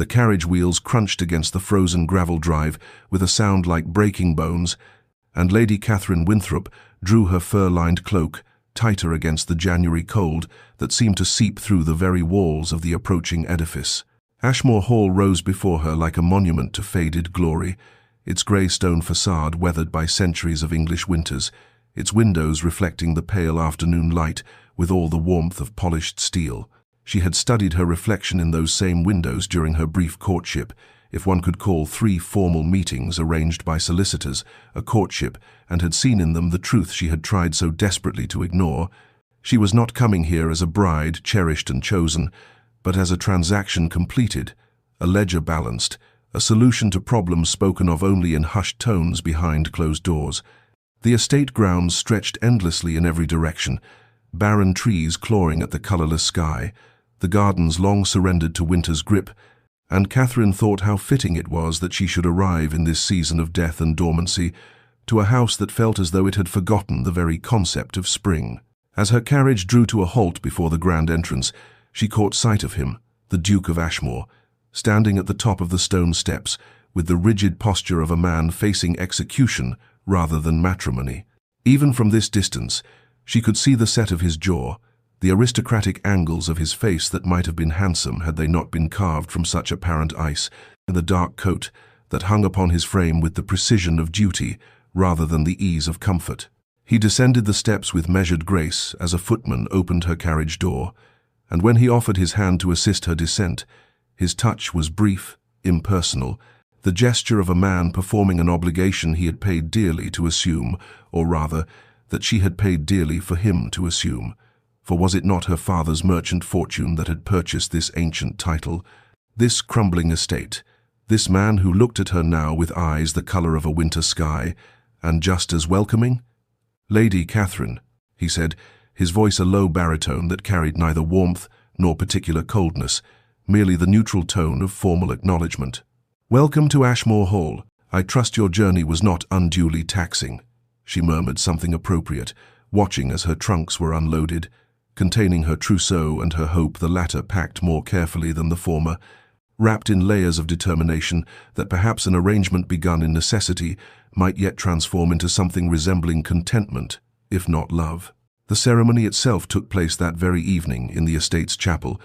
The carriage wheels crunched against the frozen gravel drive with a sound like breaking bones, and Lady Catherine Winthrop drew her fur-lined cloak tighter against the January cold that seemed to seep through the very walls of the approaching edifice. Ashmore Hall rose before her like a monument to faded glory, its grey stone facade weathered by centuries of English winters, its windows reflecting the pale afternoon light with all the warmth of polished steel. She had studied her reflection in those same windows during her brief courtship, if one could call 3 formal meetings arranged by solicitors a courtship, and had seen in them the truth she had tried so desperately to ignore. She was not coming here as a bride cherished and chosen, but as a transaction completed, a ledger balanced, a solution to problems spoken of only in hushed tones behind closed doors. The estate grounds stretched endlessly in every direction, barren trees clawing at the colourless sky, the gardens long surrendered to winter's grip, and Catherine thought how fitting it was that she should arrive in this season of death and dormancy to a house that felt as though it had forgotten the very concept of spring. As her carriage drew to a halt before the grand entrance, she caught sight of him, the Duke of Ashmore, standing at the top of the stone steps, with the rigid posture of a man facing execution rather than matrimony. Even from this distance, she could see the set of his jaw, the aristocratic angles of his face that might have been handsome had they not been carved from such apparent ice, and the dark coat that hung upon his frame with the precision of duty rather than the ease of comfort. He descended the steps with measured grace as a footman opened her carriage door, and when he offered his hand to assist her descent, his touch was brief, impersonal, the gesture of a man performing an obligation he had paid dearly to assume, or rather, that she had paid dearly for him to assume. For was it not her father's merchant fortune that had purchased this ancient title, this crumbling estate, this man who looked at her now with eyes the colour of a winter sky, and just as welcoming? "Lady Catherine," he said, his voice a low baritone that carried neither warmth nor particular coldness, merely the neutral tone of formal acknowledgement. "Welcome to Ashmore Hall. I trust your journey was not unduly taxing." She murmured something appropriate, watching as her trunks were unloaded, containing her trousseau and her hope, the latter packed more carefully than the former, wrapped in layers of determination that perhaps an arrangement begun in necessity might yet transform into something resembling contentment, if not love. The ceremony itself took place that very evening in the estate's chapel,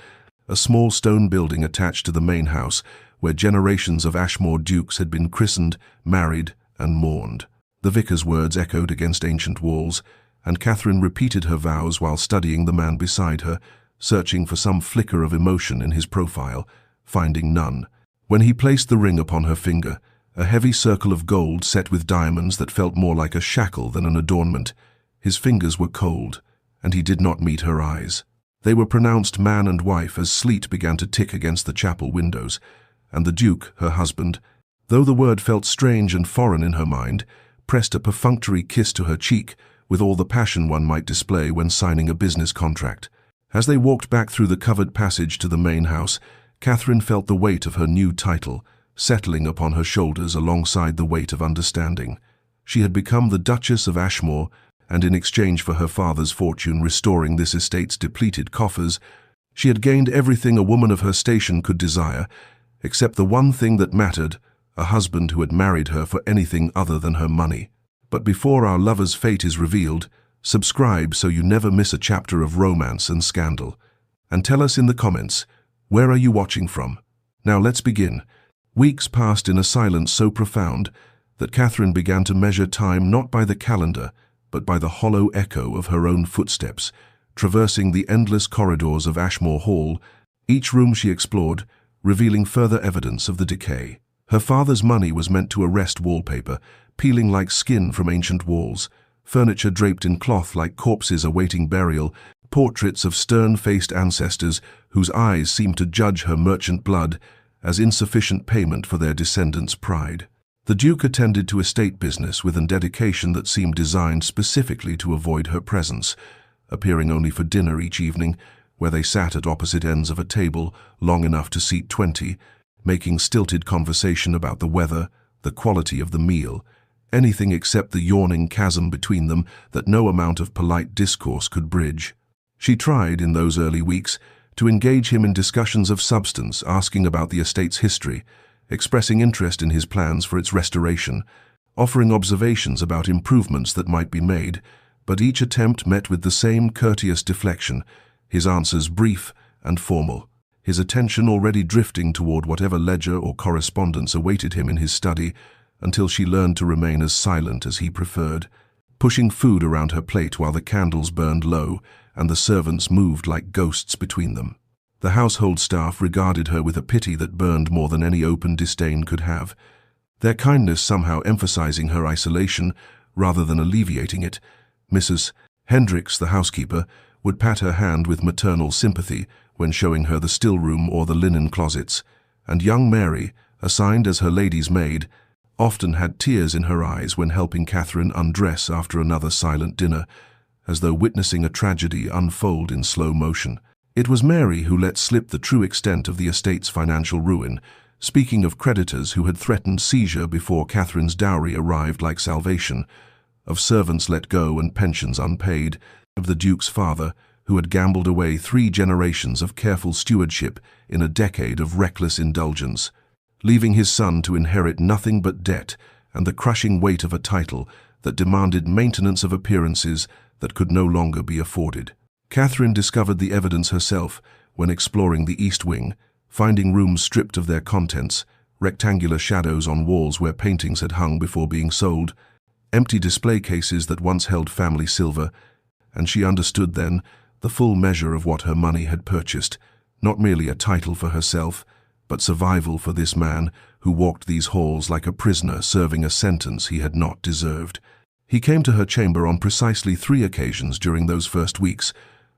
a small stone building attached to the main house where generations of Ashmore dukes had been christened, married, and mourned. The vicar's words echoed against ancient walls, and Catherine repeated her vows while studying the man beside her, searching for some flicker of emotion in his profile, finding none. When he placed the ring upon her finger, a heavy circle of gold set with diamonds that felt more like a shackle than an adornment, his fingers were cold, and he did not meet her eyes. They were pronounced man and wife as sleet began to tick against the chapel windows, and the Duke, her husband, though the word felt strange and foreign in her mind, pressed a perfunctory kiss to her cheek with all the passion one might display when signing a business contract. As they walked back through the covered passage to the main house, Catherine felt the weight of her new title settling upon her shoulders alongside the weight of understanding. She had become the Duchess of Ashmore, and in exchange for her father's fortune restoring this estate's depleted coffers, she had gained everything a woman of her station could desire, except the one thing that mattered, a husband who had married her for anything other than her money. But before our lover's fate is revealed, subscribe so you never miss a chapter of romance and scandal. And tell us in the comments, where are you watching from? Now let's begin. Weeks passed in a silence so profound that Catherine began to measure time not by the calendar, but by the hollow echo of her own footsteps, traversing the endless corridors of Ashmore Hall, each room she explored, revealing further evidence of the decay. Her father's money was meant to arrest wallpaper, peeling like skin from ancient walls, furniture draped in cloth like corpses awaiting burial, portraits of stern-faced ancestors whose eyes seemed to judge her merchant blood as insufficient payment for their descendants' pride. The Duke attended to estate business with a dedication that seemed designed specifically to avoid her presence, appearing only for dinner each evening, where they sat at opposite ends of a table long enough to seat 20, making stilted conversation about the weather, the quality of the meal, anything except the yawning chasm between them that no amount of polite discourse could bridge. She tried, in those early weeks, to engage him in discussions of substance, asking about the estate's history, expressing interest in his plans for its restoration, offering observations about improvements that might be made, but each attempt met with the same courteous deflection, his answers brief and formal, his attention already drifting toward whatever ledger or correspondence awaited him in his study, until she learned to remain as silent as he preferred, pushing food around her plate while the candles burned low and the servants moved like ghosts between them. The household staff regarded her with a pity that burned more than any open disdain could have, their kindness somehow emphasizing her isolation rather than alleviating it. Mrs. Hendricks, the housekeeper, would pat her hand with maternal sympathy when showing her the still room or the linen closets, and young Mary, assigned as her lady's maid, often had tears in her eyes when helping Catherine undress after another silent dinner, as though witnessing a tragedy unfold in slow motion. It was Mary who let slip the true extent of the estate's financial ruin, speaking of creditors who had threatened seizure before Catherine's dowry arrived like salvation, of servants let go and pensions unpaid, of the Duke's father, who had gambled away 3 generations of careful stewardship in a decade of reckless indulgence, leaving his son to inherit nothing but debt and the crushing weight of a title that demanded maintenance of appearances that could no longer be afforded. Catherine discovered the evidence herself when exploring the East Wing, finding rooms stripped of their contents, rectangular shadows on walls where paintings had hung before being sold, empty display cases that once held family silver, and she understood then the full measure of what her money had purchased, not merely a title for herself, but survival for this man who walked these halls like a prisoner serving a sentence he had not deserved. He came to her chamber on precisely 3 occasions during those first weeks,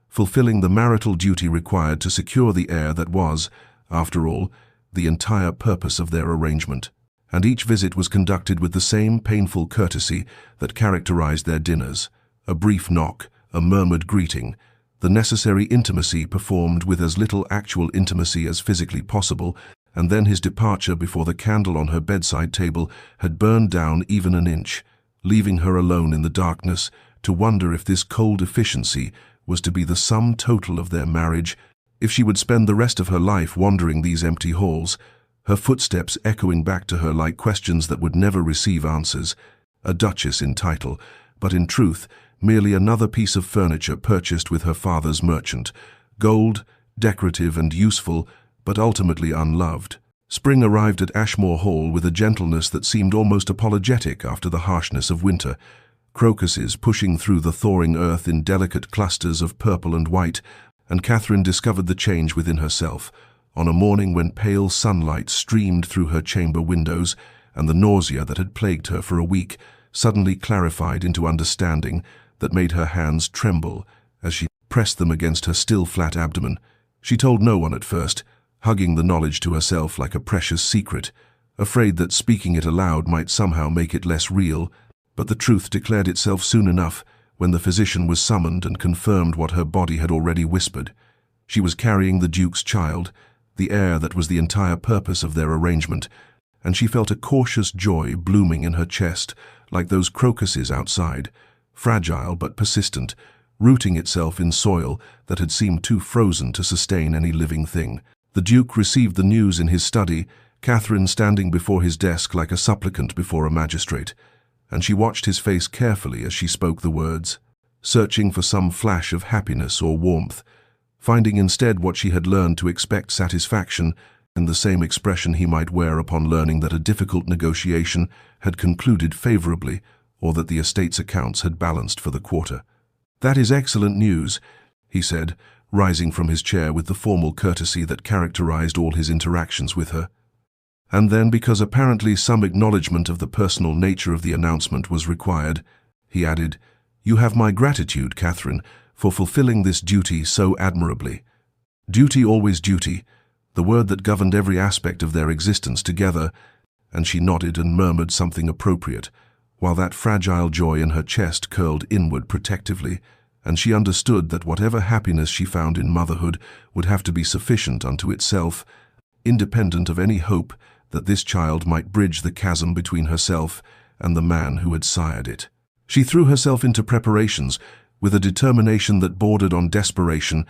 fulfilling the marital duty required to secure the heir that was, after all, the entire purpose of their arrangement. And each visit was conducted with the same painful courtesy that characterized their dinners: a brief knock, a murmured greeting, the necessary intimacy performed with as little actual intimacy as physically possible, and then his departure before the candle on her bedside table had burned down even an inch, leaving her alone in the darkness to wonder if this cold efficiency was to be the sum total of their marriage, if she would spend the rest of her life wandering these empty halls, her footsteps echoing back to her like questions that would never receive answers, a duchess in title, but in truth merely another piece of furniture purchased with her father's merchant, gold, decorative and useful, but ultimately unloved. Spring arrived at Ashmore Hall with a gentleness that seemed almost apologetic after the harshness of winter, crocuses pushing through the thawing earth in delicate clusters of purple and white, and Catherine discovered the change within herself, on a morning when pale sunlight streamed through her chamber windows, and the nausea that had plagued her for a week suddenly clarified into understanding that made her hands tremble as she pressed them against her still flat abdomen. She told no one at first, hugging the knowledge to herself like a precious secret, afraid that speaking it aloud might somehow make it less real, but the truth declared itself soon enough when the physician was summoned and confirmed what her body had already whispered. She was carrying the Duke's child, the heir that was the entire purpose of their arrangement, and she felt a cautious joy blooming in her chest like those crocuses outside, fragile but persistent, rooting itself in soil that had seemed too frozen to sustain any living thing. The Duke received the news in his study, Catherine standing before his desk like a supplicant before a magistrate, and she watched his face carefully as she spoke the words, searching for some flash of happiness or warmth, finding instead what she had learned to expect: satisfaction, and the same expression he might wear upon learning that a difficult negotiation had concluded favorably or that the estate's accounts had balanced for the quarter. "That is excellent news," he said, rising from his chair with the formal courtesy that characterized all his interactions with her. And then, because apparently some acknowledgement of the personal nature of the announcement was required, he added, "You have my gratitude, Catherine, for fulfilling this duty so admirably." Duty, always duty, the word that governed every aspect of their existence together, and she nodded and murmured something appropriate, while that fragile joy in her chest curled inward protectively, and she understood that whatever happiness she found in motherhood would have to be sufficient unto itself, independent of any hope that this child might bridge the chasm between herself and the man who had sired it. She threw herself into preparations with a determination that bordered on desperation,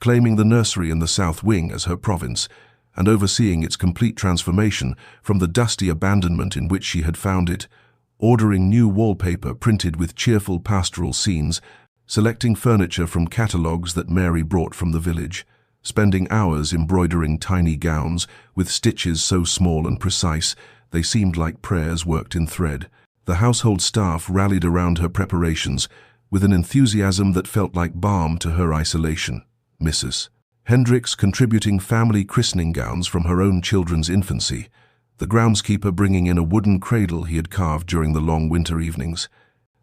claiming the nursery in the south wing as her province, and overseeing its complete transformation from the dusty abandonment in which she had found it, ordering new wallpaper printed with cheerful pastoral scenes, selecting furniture from catalogues that Mary brought from the village, spending hours embroidering tiny gowns with stitches so small and precise they seemed like prayers worked in thread. The household staff rallied around her preparations with an enthusiasm that felt like balm to her isolation. Mrs. Hendricks contributing family christening gowns from her own children's infancy, the groundskeeper bringing in a wooden cradle he had carved during the long winter evenings,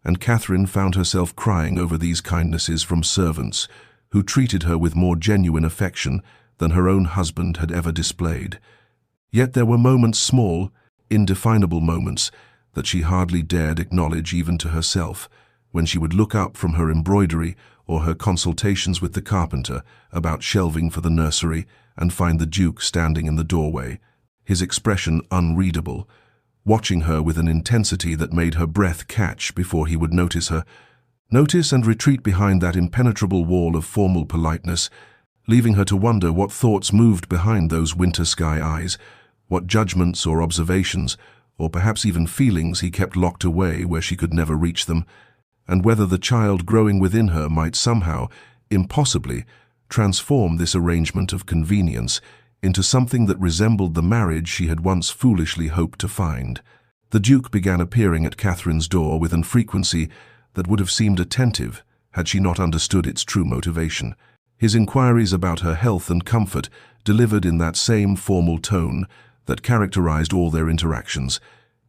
and Catherine found herself crying over these kindnesses from servants who treated her with more genuine affection than her own husband had ever displayed. Yet there were moments, small, indefinable moments, that she hardly dared acknowledge even to herself, when she would look up from her embroidery or her consultations with the carpenter about shelving for the nursery and find the Duke standing in the doorway, his expression unreadable, watching her with an intensity that made her breath catch before he would notice her, notice and retreat behind that impenetrable wall of formal politeness, leaving her to wonder what thoughts moved behind those winter sky eyes, what judgments or observations, or perhaps even feelings he kept locked away where she could never reach them, and whether the child growing within her might somehow, impossibly, transform this arrangement of convenience into something that resembled the marriage she had once foolishly hoped to find. The Duke began appearing at Catherine's door with an frequency that would have seemed attentive had she not understood its true motivation. His inquiries about her health and comfort delivered in that same formal tone that characterized all their interactions,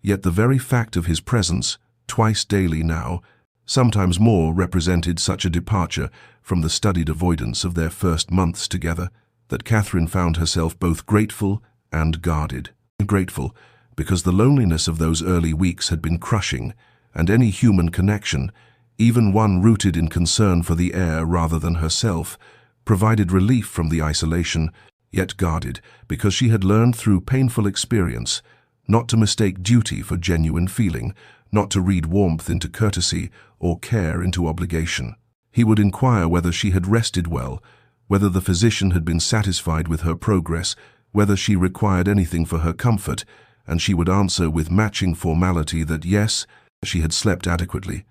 yet the very fact of his presence, twice daily now, sometimes more, represented such a departure from the studied avoidance of their first months together that Catherine found herself both grateful and guarded. Grateful because the loneliness of those early weeks had been crushing, and any human connection, even one rooted in concern for the heir rather than herself, provided relief from the isolation, yet guarded because she had learned through painful experience not to mistake duty for genuine feeling, not to read warmth into courtesy or care into obligation. He would inquire whether she had rested well, whether the physician had been satisfied with her progress, whether she required anything for her comfort, and she would answer with matching formality that yes, she had slept adequately.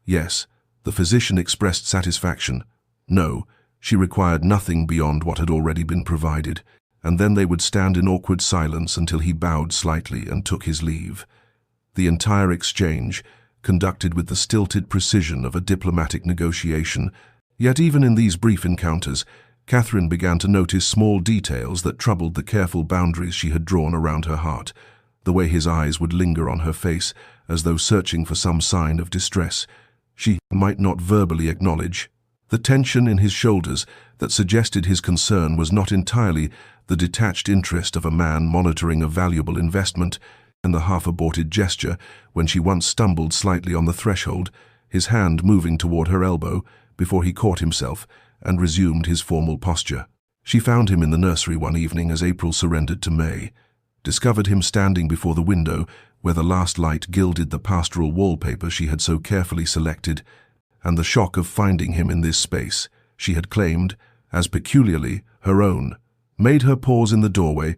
Yes, the physician expressed satisfaction. No, she required nothing beyond what had already been provided, and then they would stand in awkward silence until he bowed slightly and took his leave. The entire exchange, conducted with the stilted precision of a diplomatic negotiation, yet even in these brief encounters, Catherine began to notice small details that troubled the careful boundaries she had drawn around her heart, the way his eyes would linger on her face as though searching for some sign of distress she might not verbally acknowledge, the tension in his shoulders that suggested his concern was not entirely the detached interest of a man monitoring a valuable investment, and the half-aborted gesture when she once stumbled slightly on the threshold, his hand moving toward her elbow before he caught himself and resumed his formal posture. She found him in the nursery one evening as April surrendered to May, discovered him standing before the window where the last light gilded the pastoral wallpaper she had so carefully selected, and the shock of finding him in this space she had claimed as peculiarly her own made her pause in the doorway,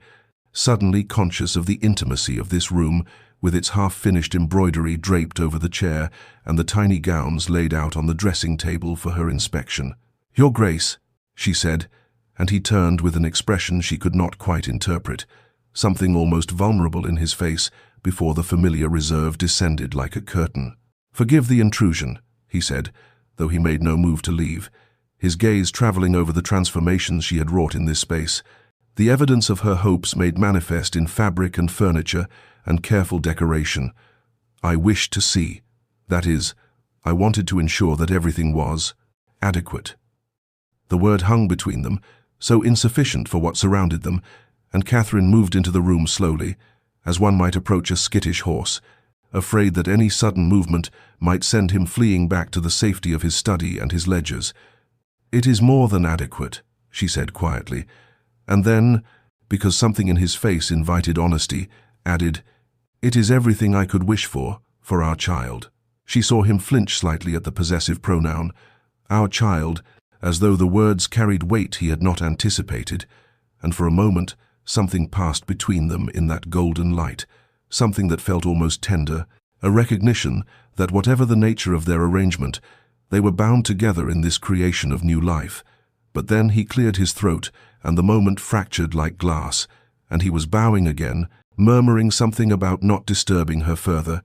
suddenly conscious of the intimacy of this room with its half-finished embroidery draped over the chair and the tiny gowns laid out on the dressing table for her inspection. "Your Grace," she said, and he turned with an expression she could not quite interpret, something almost vulnerable in his face before the familiar reserve descended like a curtain. "Forgive the intrusion," he said, though he made no move to leave, his gaze traveling over the transformations she had wrought in this space, the evidence of her hopes made manifest in fabric and furniture and careful decoration. "I wished to see. That is, I wanted to ensure that everything was adequate." The word hung between them, so insufficient for what surrounded them, and Catherine moved into the room slowly, as one might approach a skittish horse, afraid that any sudden movement might send him fleeing back to the safety of his study and his ledgers. "It is more than adequate," she said quietly, and then, because something in his face invited honesty, added, "It is everything I could wish for our child." She saw him flinch slightly at the possessive pronoun, "our child," as though the words carried weight he had not anticipated, and for a moment something passed between them in that golden light, something that felt almost tender, a recognition that whatever the nature of their arrangement, they were bound together in this creation of new life. But then he cleared his throat, and the moment fractured like glass, and he was bowing again, murmuring something about not disturbing her further,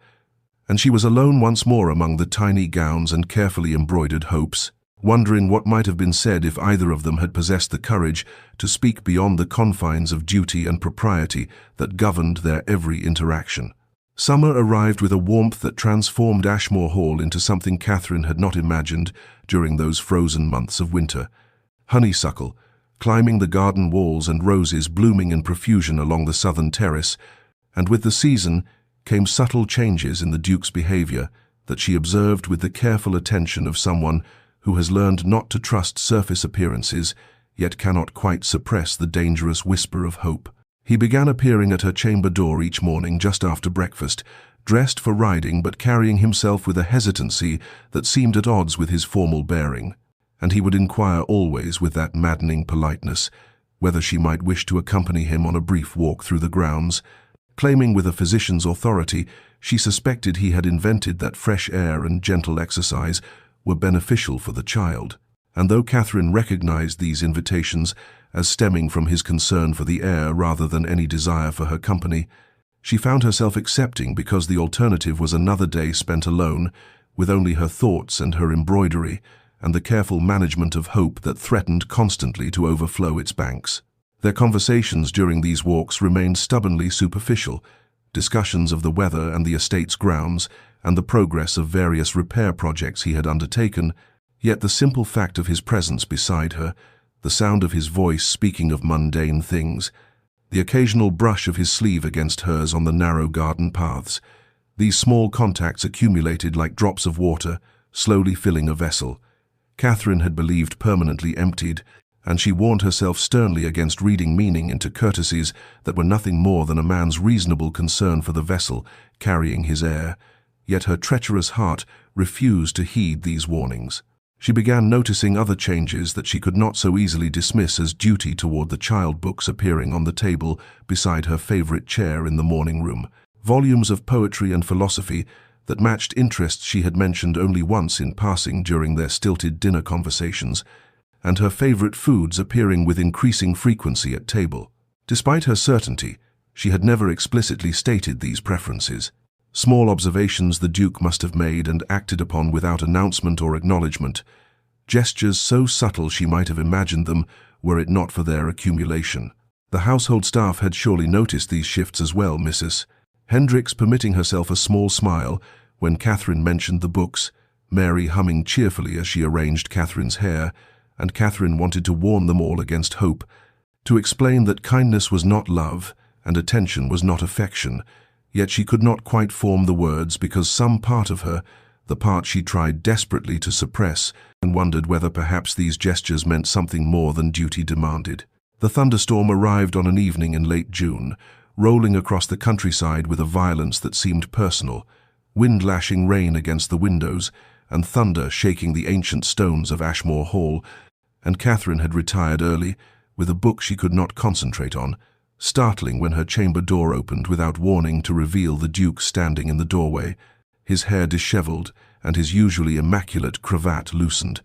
and she was alone once more among the tiny gowns and carefully embroidered hopes, wondering what might have been said if either of them had possessed the courage to speak beyond the confines of duty and propriety that governed their every interaction. Summer arrived with a warmth that transformed Ashmore Hall into something Catherine had not imagined during those frozen months of winter. Honeysuckle, climbing the garden walls, and roses blooming in profusion along the southern terrace, and with the season came subtle changes in the Duke's behavior that she observed with the careful attention of someone who has learned not to trust surface appearances, yet cannot quite suppress the dangerous whisper of hope. He began appearing at her chamber door each morning just after breakfast, dressed for riding but carrying himself with a hesitancy that seemed at odds with his formal bearing, and he would inquire always with that maddening politeness whether she might wish to accompany him on a brief walk through the grounds, claiming with a physician's authority she suspected he had invented that fresh air and gentle exercise were beneficial for the child. And though Catherine recognized these invitations as stemming from his concern for the air rather than any desire for her company, she found herself accepting because the alternative was another day spent alone, with only her thoughts and her embroidery, and the careful management of hope that threatened constantly to overflow its banks. Their conversations during these walks remained stubbornly superficial, discussions of the weather and the estate's grounds, and the progress of various repair projects he had undertaken, yet the simple fact of his presence beside her, the sound of his voice speaking of mundane things, the occasional brush of his sleeve against hers on the narrow garden paths, these small contacts accumulated like drops of water, slowly filling a vessel Catherine had believed permanently emptied, and she warned herself sternly against reading meaning into courtesies that were nothing more than a man's reasonable concern for the vessel carrying his heir. Yet her treacherous heart refused to heed these warnings. She began noticing other changes that she could not so easily dismiss as duty toward the child books appearing on the table beside her favorite chair in the morning room, volumes of poetry and philosophy that matched interests she had mentioned only once in passing during their stilted dinner conversations, and her favorite foods appearing with increasing frequency at table. Despite her certainty, she had never explicitly stated these preferences. Small observations the Duke must have made and acted upon without announcement or acknowledgement, gestures so subtle she might have imagined them were it not for their accumulation. The household staff had surely noticed these shifts as well, Mrs. Hendricks permitting herself a small smile when Catherine mentioned the books, Mary humming cheerfully as she arranged Catherine's hair, and Catherine wanted to warn them all against hope, to explain that kindness was not love and attention was not affection, yet she could not quite form the words because some part of her, the part she tried desperately to suppress, and wondered whether perhaps these gestures meant something more than duty demanded. The thunderstorm arrived on an evening in late June, rolling across the countryside with a violence that seemed personal, wind lashing rain against the windows, and thunder shaking the ancient stones of Ashmore Hall, and Catherine had retired early, with a book she could not concentrate on, startling when her chamber door opened without warning to reveal the Duke standing in the doorway, his hair dishevelled and his usually immaculate cravat loosened,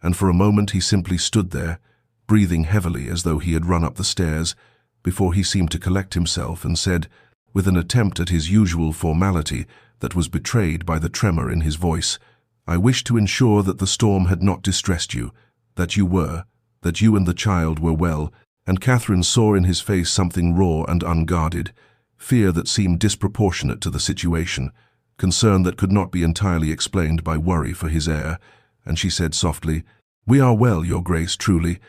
and for a moment he simply stood there, breathing heavily as though he had run up the stairs, before he seemed to collect himself and said, with an attempt at his usual formality that was betrayed by the tremor in his voice, "I wish to ensure that the storm had not distressed you, that you and the child were well," and Catherine saw in his face something raw and unguarded, fear that seemed disproportionate to the situation, concern that could not be entirely explained by worry for his heir, and she said softly, "We are well, Your Grace, truly,"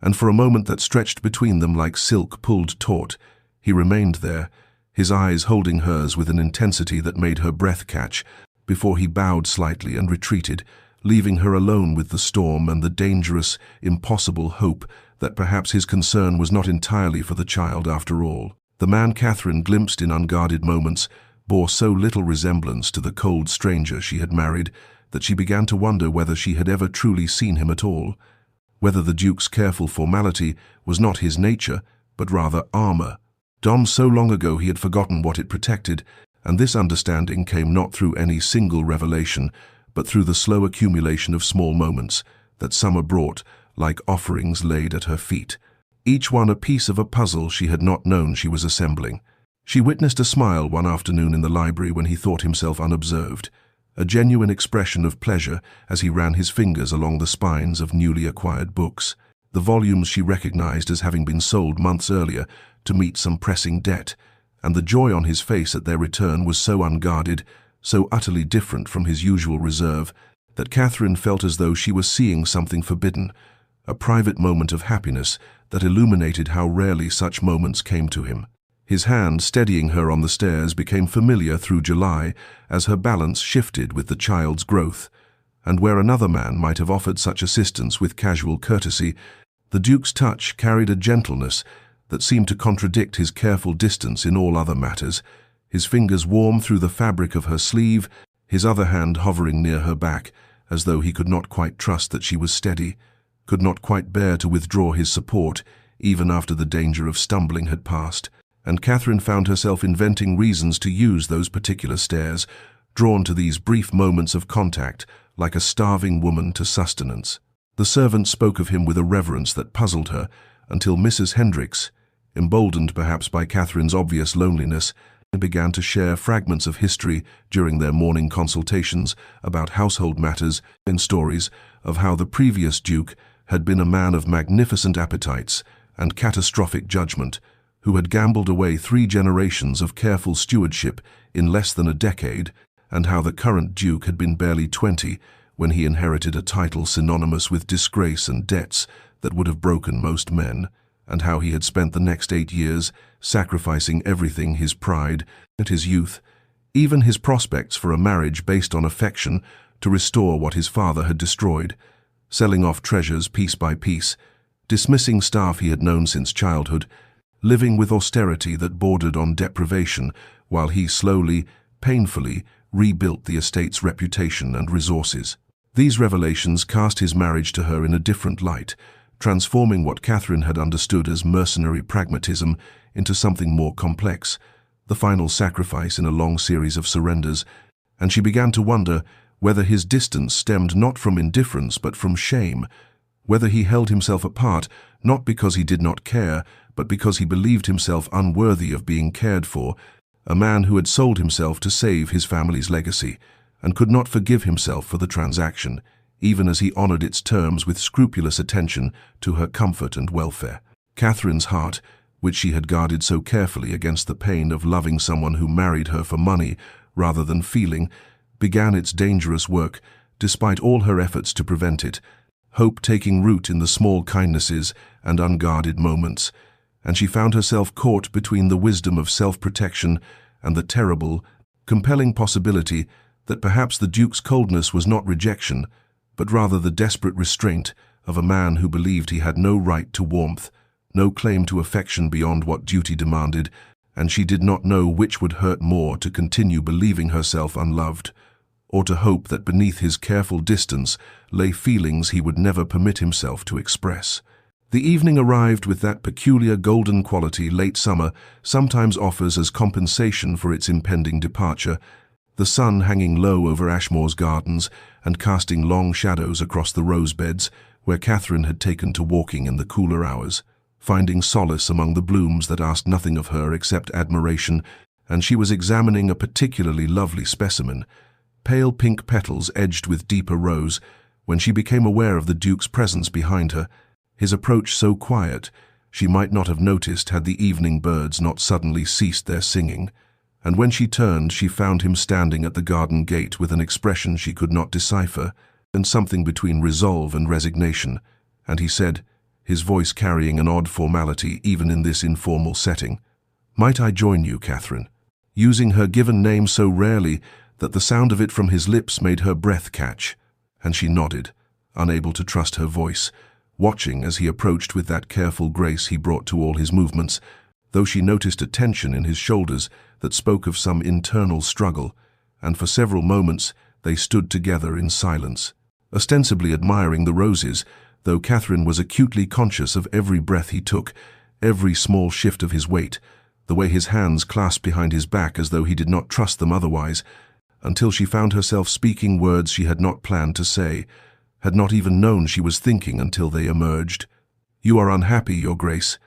and for a moment that stretched between them like silk pulled taut, he remained there, his eyes holding hers with an intensity that made her breath catch, before he bowed slightly and retreated, leaving her alone with the storm and the dangerous, impossible hope that perhaps his concern was not entirely for the child after all. The man Catherine glimpsed in unguarded moments bore so little resemblance to the cold stranger she had married that she began to wonder whether she had ever truly seen him at all. whether the Duke's careful formality was not his nature, but rather armor. Donned so long ago he had forgotten what it protected, and this understanding came not through any single revelation, but through the slow accumulation of small moments that summer brought, like offerings laid at her feet, each one a piece of a puzzle she had not known she was assembling. She witnessed a smile one afternoon in the library when he thought himself unobserved, a genuine expression of pleasure as he ran his fingers along the spines of newly acquired books, the volumes she recognized as having been sold months earlier to meet some pressing debt, and the joy on his face at their return was so unguarded, so utterly different from his usual reserve, that Catherine felt as though she was seeing something forbidden, a private moment of happiness that illuminated how rarely such moments came to him. His hand steadying her on the stairs became familiar through July as her balance shifted with the child's growth, and where another man might have offered such assistance with casual courtesy, the Duke's touch carried a gentleness that seemed to contradict his careful distance in all other matters, his fingers warm through the fabric of her sleeve, his other hand hovering near her back, as though he could not quite trust that she was steady, could not quite bear to withdraw his support, even after the danger of stumbling had passed. And Catherine found herself inventing reasons to use those particular stares, drawn to these brief moments of contact, like a starving woman to sustenance. The servant spoke of him with a reverence that puzzled her, until Mrs. Hendricks, emboldened perhaps by Catherine's obvious loneliness, began to share fragments of history during their morning consultations about household matters and stories of how the previous Duke had been a man of magnificent appetites and catastrophic judgment, who had gambled away 3 generations of careful stewardship in less than a decade, and how the current Duke had been barely 20 when he inherited a title synonymous with disgrace and debts that would have broken most men, and how he had spent the next 8 years sacrificing everything, his pride and his youth, even his prospects for a marriage based on affection, to restore what his father had destroyed, selling off treasures piece by piece, dismissing staff he had known since childhood, living with austerity that bordered on deprivation, while he slowly, painfully, rebuilt the estate's reputation and resources. These revelations cast his marriage to her in a different light, transforming what Catherine had understood as mercenary pragmatism into something more complex, the final sacrifice in a long series of surrenders, and she began to wonder whether his distance stemmed not from indifference but from shame, whether he held himself apart not because he did not care, but because he believed himself unworthy of being cared for, a man who had sold himself to save his family's legacy, and could not forgive himself for the transaction, even as he honored its terms with scrupulous attention to her comfort and welfare. Catherine's heart, which she had guarded so carefully against the pain of loving someone who married her for money rather than feeling, began its dangerous work, despite all her efforts to prevent it, hope taking root in the small kindnesses and unguarded moments, and she found herself caught between the wisdom of self-protection and the terrible, compelling possibility that perhaps the Duke's coldness was not rejection, but rather the desperate restraint of a man who believed he had no right to warmth, no claim to affection beyond what duty demanded, and she did not know which would hurt more, to continue believing herself unloved, or to hope that beneath his careful distance lay feelings he would never permit himself to express. The evening arrived with that peculiar golden quality late summer sometimes offers as compensation for its impending departure, the sun hanging low over Ashmore's gardens and casting long shadows across the rose beds where Catherine had taken to walking in the cooler hours, finding solace among the blooms that asked nothing of her except admiration, and she was examining a particularly lovely specimen, pale pink petals edged with deeper rose, when she became aware of the Duke's presence behind her, his approach so quiet she might not have noticed had the evening birds not suddenly ceased their singing, and when she turned she found him standing at the garden gate with an expression she could not decipher, and something between resolve and resignation, and he said, his voice carrying an odd formality even in this informal setting, "Might I join you, Catherine?" using her given name so rarely that the sound of it from his lips made her breath catch, and she nodded, unable to trust her voice, watching as he approached with that careful grace he brought to all his movements, though she noticed a tension in his shoulders that spoke of some internal struggle, and for several moments they stood together in silence, ostensibly admiring the roses, though Catherine was acutely conscious of every breath he took, every small shift of his weight, the way his hands clasped behind his back as though he did not trust them otherwise, until she found herself speaking words she had not planned to say, had not even known she was thinking until they emerged. "You are unhappy, Your Grace.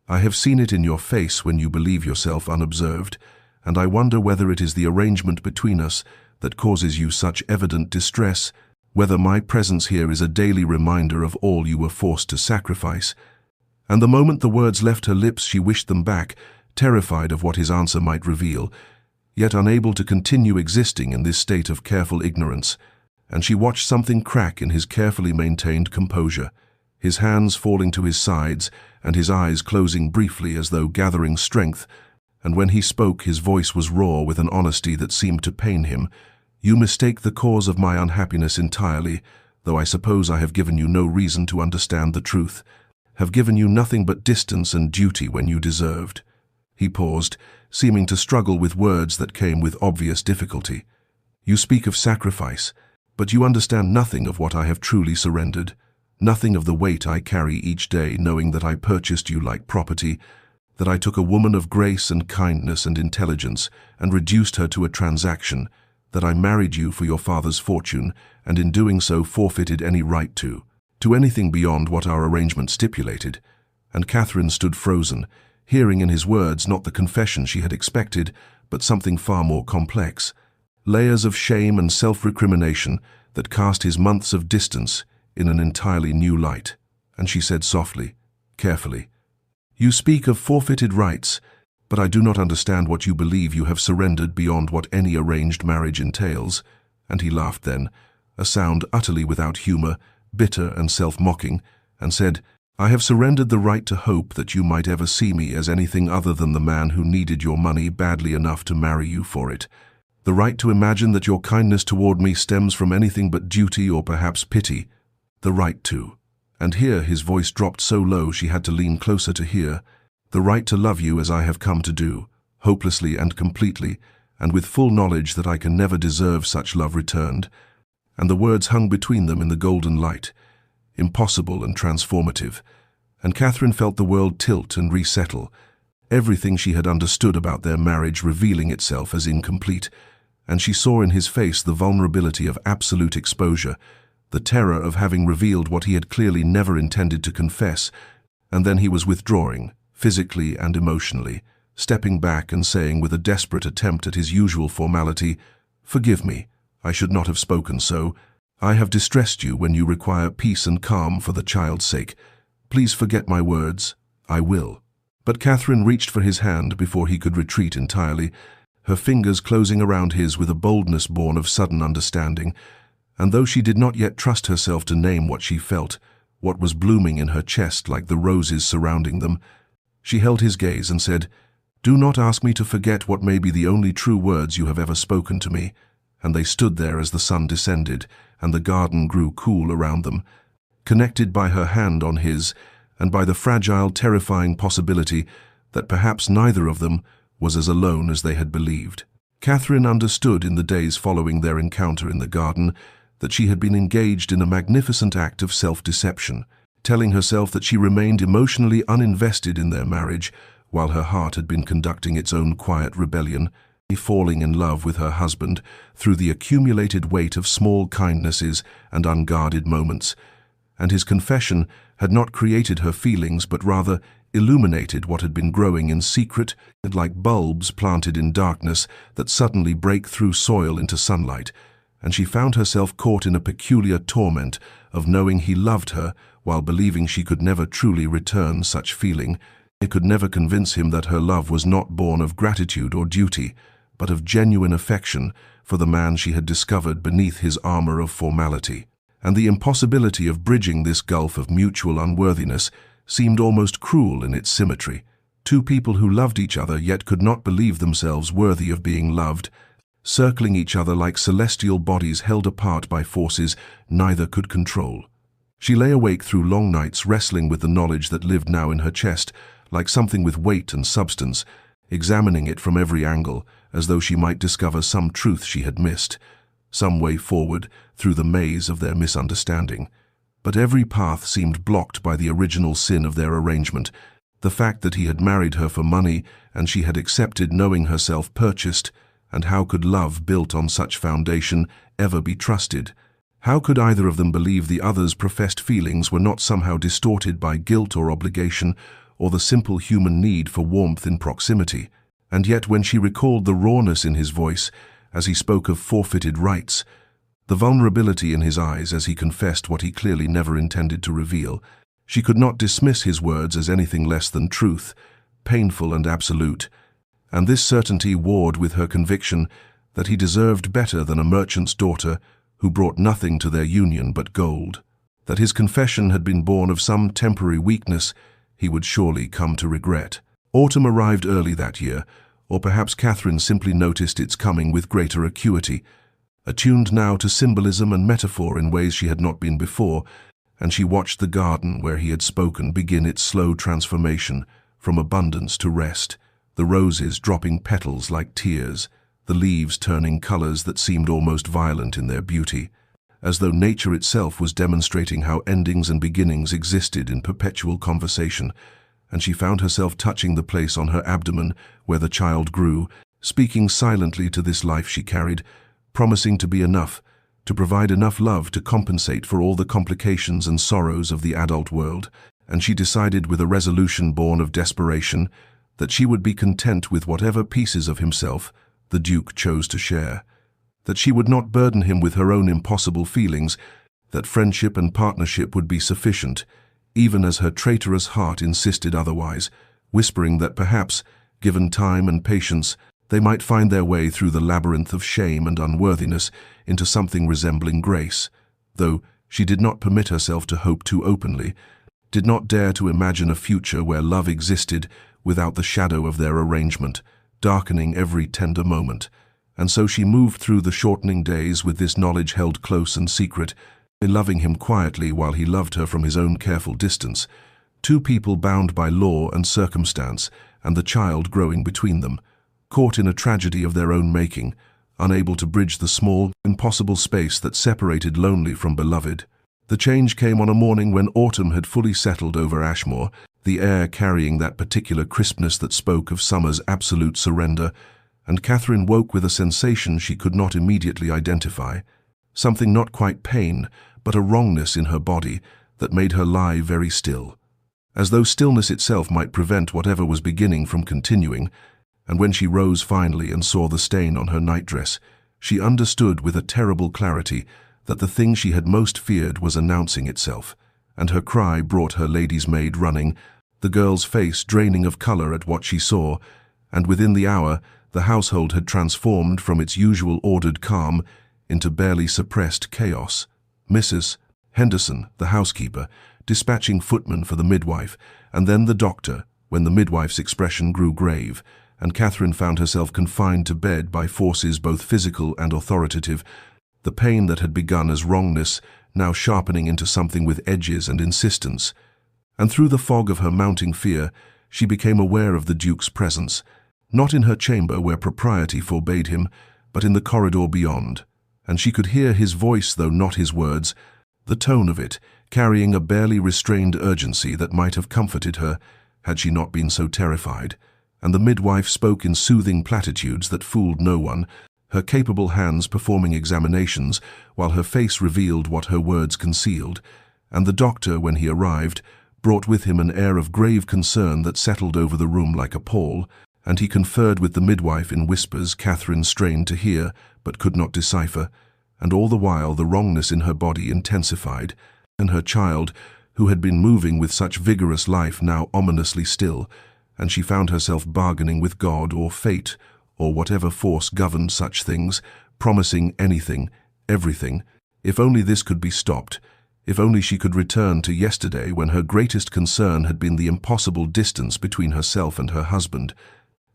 I have seen it in your face when you believe yourself unobserved, and I wonder whether it is the arrangement between us that causes you such evident distress, whether my presence here is a daily reminder of all you were forced to sacrifice." And the moment the words left her lips, she wished them back, terrified of what his answer might reveal, yet unable to continue existing in this state of careful ignorance. And she watched something crack in his carefully maintained composure, his hands falling to his sides and his eyes closing briefly as though gathering strength, and when he spoke his voice was raw with an honesty that seemed to pain him. "You mistake the cause of my unhappiness entirely, though I suppose I have given you no reason to understand the truth, have given you nothing but distance and duty when you deserved." He paused, seeming to struggle with words that came with obvious difficulty. "You speak of sacrifice, but you understand nothing of what I have truly surrendered, nothing of the weight I carry each day knowing that I purchased you like property, that I took a woman of grace and kindness and intelligence and reduced her to a transaction, that I married you for your father's fortune and in doing so forfeited any right to anything beyond what our arrangement stipulated." And Catherine stood frozen, hearing in his words not the confession she had expected, but something far more complex, layers of shame and self-recrimination that cast his months of distance in an entirely new light. And she said softly, carefully, "You speak of forfeited rights, but I do not understand what you believe you have surrendered beyond what any arranged marriage entails." And he laughed then, a sound utterly without humor, bitter and self-mocking, and said, "I have surrendered the right to hope that you might ever see me as anything other than the man who needed your money badly enough to marry you for it. The right to imagine that your kindness toward me stems from anything but duty or perhaps pity. The right to," and here his voice dropped so low she had to lean closer to hear, "the right to love you as I have come to do, hopelessly and completely, and with full knowledge that I can never deserve such love returned." And the words hung between them in the golden light, impossible and transformative, and Catherine felt the world tilt and resettle, everything she had understood about their marriage revealing itself as incomplete, and she saw in his face the vulnerability of absolute exposure, the terror of having revealed what he had clearly never intended to confess. And then he was withdrawing, physically and emotionally, stepping back and saying with a desperate attempt at his usual formality, "Forgive me, I should not have spoken so. I have distressed you when you require peace and calm for the child's sake. Please forget my words. I will." But Catherine reached for his hand before he could retreat entirely, her fingers closing around his with a boldness born of sudden understanding, and though she did not yet trust herself to name what she felt, what was blooming in her chest like the roses surrounding them, she held his gaze and said, "Do not ask me to forget what may be the only true words you have ever spoken to me." And they stood there as the sun descended, and the garden grew cool around them, connected by her hand on his, and by the fragile, terrifying possibility that perhaps neither of them was as alone as they had believed. Catherine understood in the days following their encounter in the garden that she had been engaged in a magnificent act of self-deception, telling herself that she remained emotionally uninvested in their marriage while her heart had been conducting its own quiet rebellion, falling in love with her husband through the accumulated weight of small kindnesses and unguarded moments. And his confession had not created her feelings, but rather illuminated what had been growing in secret, like bulbs planted in darkness that suddenly break through soil into sunlight. And she found herself caught in a peculiar torment of knowing he loved her while believing she could never truly return such feeling. It could never convince him that her love was not born of gratitude or duty, but of genuine affection for the man she had discovered beneath his armor of formality. And the impossibility of bridging this gulf of mutual unworthiness seemed almost cruel in its symmetry. Two people who loved each other yet could not believe themselves worthy of being loved, circling each other like celestial bodies held apart by forces neither could control. She lay awake through long nights wrestling with the knowledge that lived now in her chest, like something with weight and substance, examining it from every angle, as though she might discover some truth she had missed, some way forward through the maze of their misunderstanding. But every path seemed blocked by the original sin of their arrangement, the fact that he had married her for money and she had accepted knowing herself purchased, and how could love built on such foundation ever be trusted? How could either of them believe the other's professed feelings were not somehow distorted by guilt or obligation, or the simple human need for warmth in proximity? And yet when she recalled the rawness in his voice as he spoke of forfeited rights, the vulnerability in his eyes as he confessed what he clearly never intended to reveal, she could not dismiss his words as anything less than truth, painful and absolute. And this certainty warred with her conviction that he deserved better than a merchant's daughter who brought nothing to their union but gold. That his confession had been born of some temporary weakness he would surely come to regret. Autumn arrived early that year, or perhaps Catherine simply noticed its coming with greater acuity, attuned now to symbolism and metaphor in ways she had not been before, and she watched the garden where he had spoken begin its slow transformation from abundance to rest, the roses dropping petals like tears, the leaves turning colors that seemed almost violent in their beauty, as though nature itself was demonstrating how endings and beginnings existed in perpetual conversation. And she found herself touching the place on her abdomen where the child grew, speaking silently to this life she carried, promising to be enough, to provide enough love to compensate for all the complications and sorrows of the adult world. And she decided with a resolution born of desperation that she would be content with whatever pieces of himself the Duke chose to share, that she would not burden him with her own impossible feelings, that friendship and partnership would be sufficient, even as her traitorous heart insisted otherwise, whispering that perhaps, given time and patience, they might find their way through the labyrinth of shame and unworthiness into something resembling grace, though she did not permit herself to hope too openly, did not dare to imagine a future where love existed without the shadow of their arrangement, darkening every tender moment. And so she moved through the shortening days with this knowledge held close and secret, loving him quietly while he loved her from his own careful distance, two people bound by law and circumstance, and the child growing between them, caught in a tragedy of their own making, unable to bridge the small, impossible space that separated lonely from beloved. The change came on a morning when autumn had fully settled over Ashmore, the air carrying that particular crispness that spoke of summer's absolute surrender, and Catherine woke with a sensation she could not immediately identify, something not quite pain, but a wrongness in her body that made her lie very still, as though stillness itself might prevent whatever was beginning from continuing. And when she rose finally and saw the stain on her nightdress, she understood with a terrible clarity that the thing she had most feared was announcing itself, and her cry brought her lady's maid running, the girl's face draining of color at what she saw, and within the hour the household had transformed from its usual ordered calm into barely suppressed chaos. Mrs. Henderson, the housekeeper, dispatching footmen for the midwife, and then the doctor, when the midwife's expression grew grave, and Catherine found herself confined to bed by forces both physical and authoritative, the pain that had begun as wrongness now sharpening into something with edges and insistence. And through the fog of her mounting fear, she became aware of the Duke's presence, not in her chamber where propriety forbade him, but in the corridor beyond, and she could hear his voice though not his words, the tone of it carrying a barely restrained urgency that might have comforted her had she not been so terrified. And the midwife spoke in soothing platitudes that fooled no one, her capable hands performing examinations while her face revealed what her words concealed, and the doctor, when he arrived, brought with him an air of grave concern that settled over the room like a pall, and he conferred with the midwife in whispers Catherine strained to hear but could not decipher, and all the while the wrongness in her body intensified, and her child, who had been moving with such vigorous life, now ominously still, and she found herself bargaining with God or fate, or whatever force governed such things, promising anything, everything, if only this could be stopped, if only she could return to yesterday when her greatest concern had been the impossible distance between herself and her husband.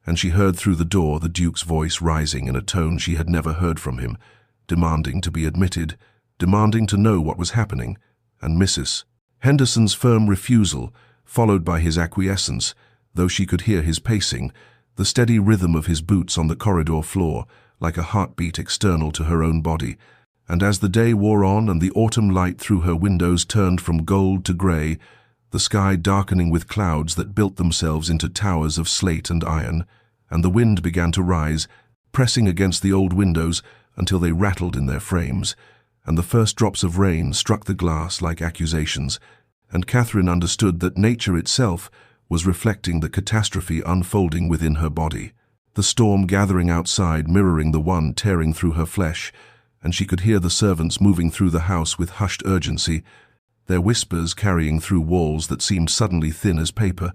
And she heard through the door the Duke's voice rising in a tone she had never heard from him, demanding to be admitted, demanding to know what was happening, and Mrs. Henderson's firm refusal, followed by his acquiescence, though she could hear his pacing, the steady rhythm of his boots on the corridor floor, like a heartbeat external to her own body, And as the day wore on and the autumn light through her windows turned from gold to grey, the sky darkening with clouds that built themselves into towers of slate and iron, and the wind began to rise, pressing against the old windows until they rattled in their frames, and the first drops of rain struck the glass like accusations, and Catherine understood that nature itself was reflecting the catastrophe unfolding within her body, the storm gathering outside mirroring the one tearing through her flesh, and she could hear the servants moving through the house with hushed urgency, their whispers carrying through walls that seemed suddenly thin as paper,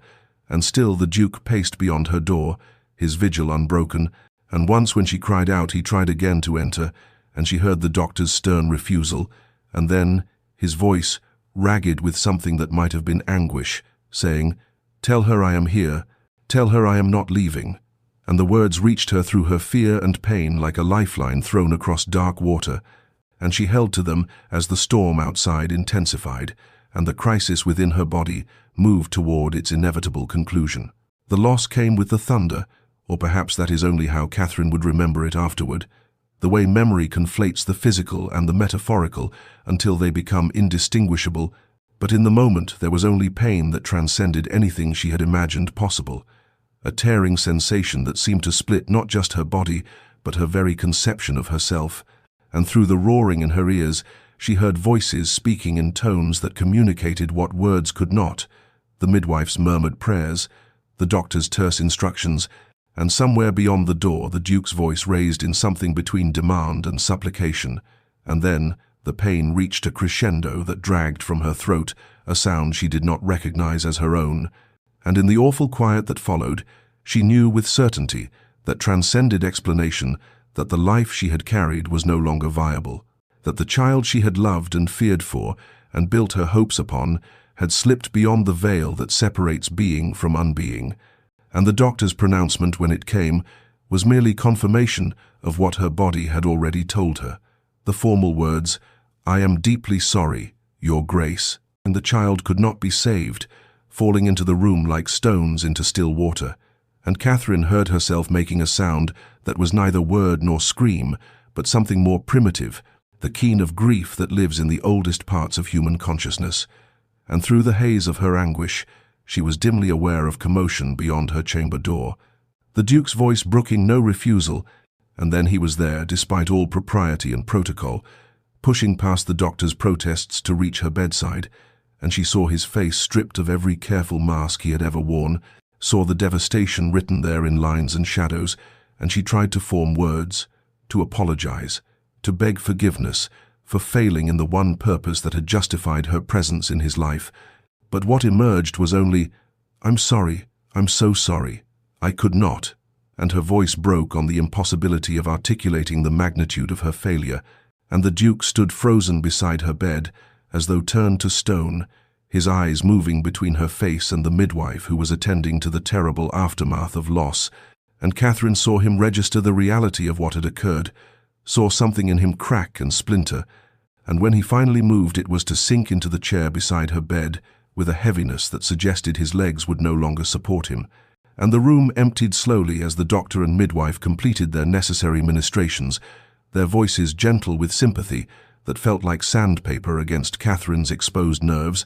and still the Duke paced beyond her door, his vigil unbroken, and once when she cried out he tried again to enter, and she heard the doctor's stern refusal, and then his voice, ragged with something that might have been anguish, saying, "Tell her I am here, tell her I am not leaving." And the words reached her through her fear and pain like a lifeline thrown across dark water, and she held to them as the storm outside intensified, and the crisis within her body moved toward its inevitable conclusion. The loss came with the thunder, or perhaps that is only how Catherine would remember it afterward, the way memory conflates the physical and the metaphorical until they become indistinguishable, but in the moment there was only pain that transcended anything she had imagined possible, a tearing sensation that seemed to split not just her body, but her very conception of herself, and through the roaring in her ears she heard voices speaking in tones that communicated what words could not, the midwife's murmured prayers, the doctor's terse instructions, and somewhere beyond the door the Duke's voice raised in something between demand and supplication, and then the pain reached a crescendo that dragged from her throat a sound she did not recognize as her own, and in the awful quiet that followed, she knew with certainty that transcended explanation that the life she had carried was no longer viable, that the child she had loved and feared for and built her hopes upon had slipped beyond the veil that separates being from unbeing, and the doctor's pronouncement when it came was merely confirmation of what her body had already told her. The formal words, "I am deeply sorry, Your Grace," and the child could not be saved, falling into the room like stones into still water, and Catherine heard herself making a sound that was neither word nor scream, but something more primitive, the keen of grief that lives in the oldest parts of human consciousness, and through the haze of her anguish, she was dimly aware of commotion beyond her chamber door, the Duke's voice brooking no refusal, and then he was there, despite all propriety and protocol, pushing past the doctor's protests to reach her bedside, and she saw his face stripped of every careful mask he had ever worn, saw the devastation written there in lines and shadows, and she tried to form words, to apologize, to beg forgiveness for failing in the one purpose that had justified her presence in his life. But what emerged was only, "I'm sorry, I'm so sorry, I could not," and her voice broke on the impossibility of articulating the magnitude of her failure, and the Duke stood frozen beside her bed, as though turned to stone, his eyes moving between her face and the midwife who was attending to the terrible aftermath of loss, and Catherine saw him register the reality of what had occurred, saw something in him crack and splinter, and when he finally moved it was to sink into the chair beside her bed, with a heaviness that suggested his legs would no longer support him, and the room emptied slowly as the doctor and midwife completed their necessary ministrations, their voices gentle with sympathy that felt like sandpaper against Catherine's exposed nerves,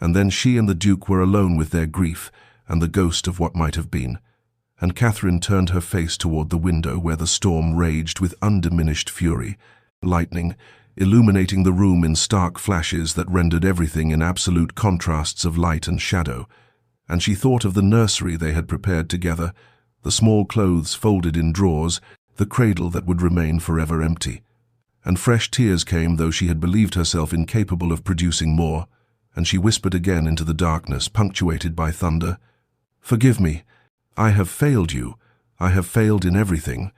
and then she and the Duke were alone with their grief and the ghost of what might have been, and Catherine turned her face toward the window where the storm raged with undiminished fury, lightning illuminating the room in stark flashes that rendered everything in absolute contrasts of light and shadow, and she thought of the nursery they had prepared together, the small clothes folded in drawers, the cradle that would remain forever empty. And fresh tears came, though she had believed herself incapable of producing more, and she whispered again into the darkness, punctuated by thunder, "Forgive me, I have failed you, I have failed in everything,"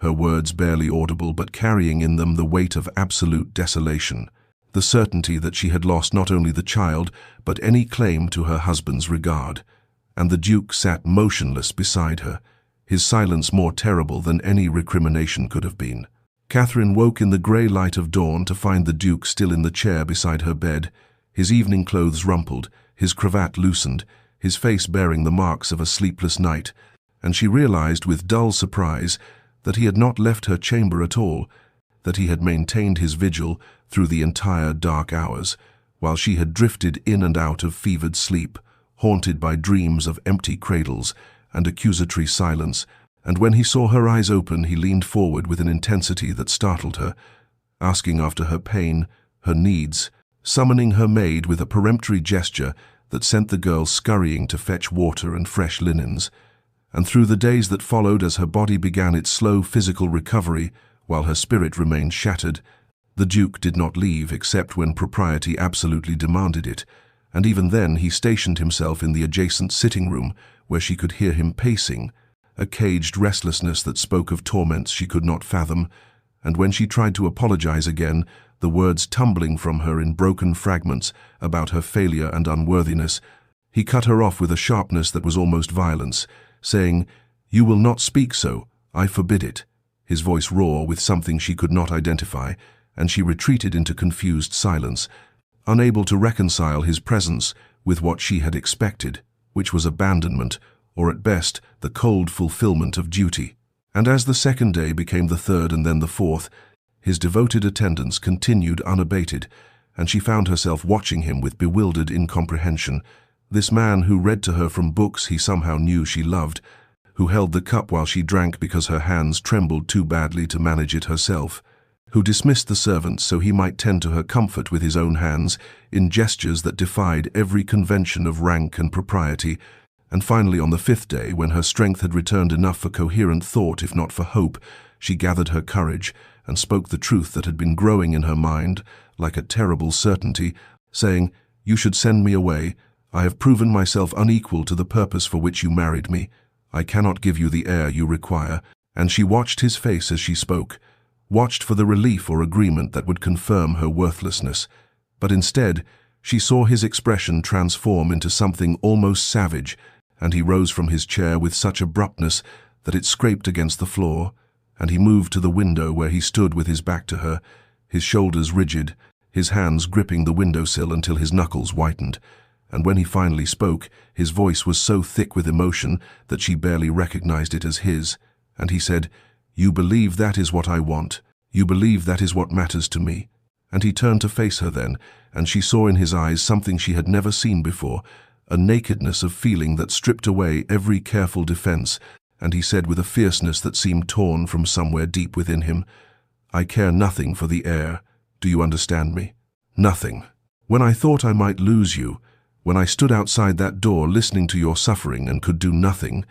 her words barely audible but carrying in them the weight of absolute desolation, the certainty that she had lost not only the child but any claim to her husband's regard. And the Duke sat motionless beside her, his silence more terrible than any recrimination could have been. Catherine woke in the grey light of dawn to find the Duke still in the chair beside her bed, his evening clothes rumpled, his cravat loosened, his face bearing the marks of a sleepless night, and she realized with dull surprise that he had not left her chamber at all, that he had maintained his vigil through the entire dark hours, while she had drifted in and out of fevered sleep, haunted by dreams of empty cradles and accusatory silence, and when he saw her eyes open, he leaned forward with an intensity that startled her, asking after her pain, her needs, summoning her maid with a peremptory gesture that sent the girl scurrying to fetch water and fresh linens. And through the days that followed, as her body began its slow physical recovery, while her spirit remained shattered, the Duke did not leave except when propriety absolutely demanded it, and even then he stationed himself in the adjacent sitting room where she could hear him pacing, a caged restlessness that spoke of torments she could not fathom, and when she tried to apologize again, the words tumbling from her in broken fragments about her failure and unworthiness, he cut her off with a sharpness that was almost violence, saying, "You will not speak so, I forbid it," his voice raw with something she could not identify, and she retreated into confused silence, unable to reconcile his presence with what she had expected, which was abandonment, or at best, the cold fulfillment of duty. And as the second day became the third and then the fourth, his devoted attendance continued unabated, and she found herself watching him with bewildered incomprehension, this man who read to her from books he somehow knew she loved, who held the cup while she drank because her hands trembled too badly to manage it herself, who dismissed the servants so he might tend to her comfort with his own hands, in gestures that defied every convention of rank and propriety, and finally on the fifth day, when her strength had returned enough for coherent thought if not for hope, she gathered her courage and spoke the truth that had been growing in her mind like a terrible certainty, saying, "You should send me away. I have proven myself unequal to the purpose for which you married me. I cannot give you the heir you require." And she watched his face as she spoke, watched for the relief or agreement that would confirm her worthlessness. But instead, she saw his expression transform into something almost savage, and he rose from his chair with such abruptness that it scraped against the floor, and he moved to the window where he stood with his back to her, his shoulders rigid, his hands gripping the windowsill until his knuckles whitened. And when he finally spoke, his voice was so thick with emotion that she barely recognized it as his, and he said, "You believe that is what I want. You believe that is what matters to me." And he turned to face her then, and she saw in his eyes something she had never seen before, a nakedness of feeling that stripped away every careful defense, and he said with a fierceness that seemed torn from somewhere deep within him, "I care nothing for the heir. Do you understand me? Nothing. When I thought I might lose you, when I stood outside that door listening to your suffering and could do nothing,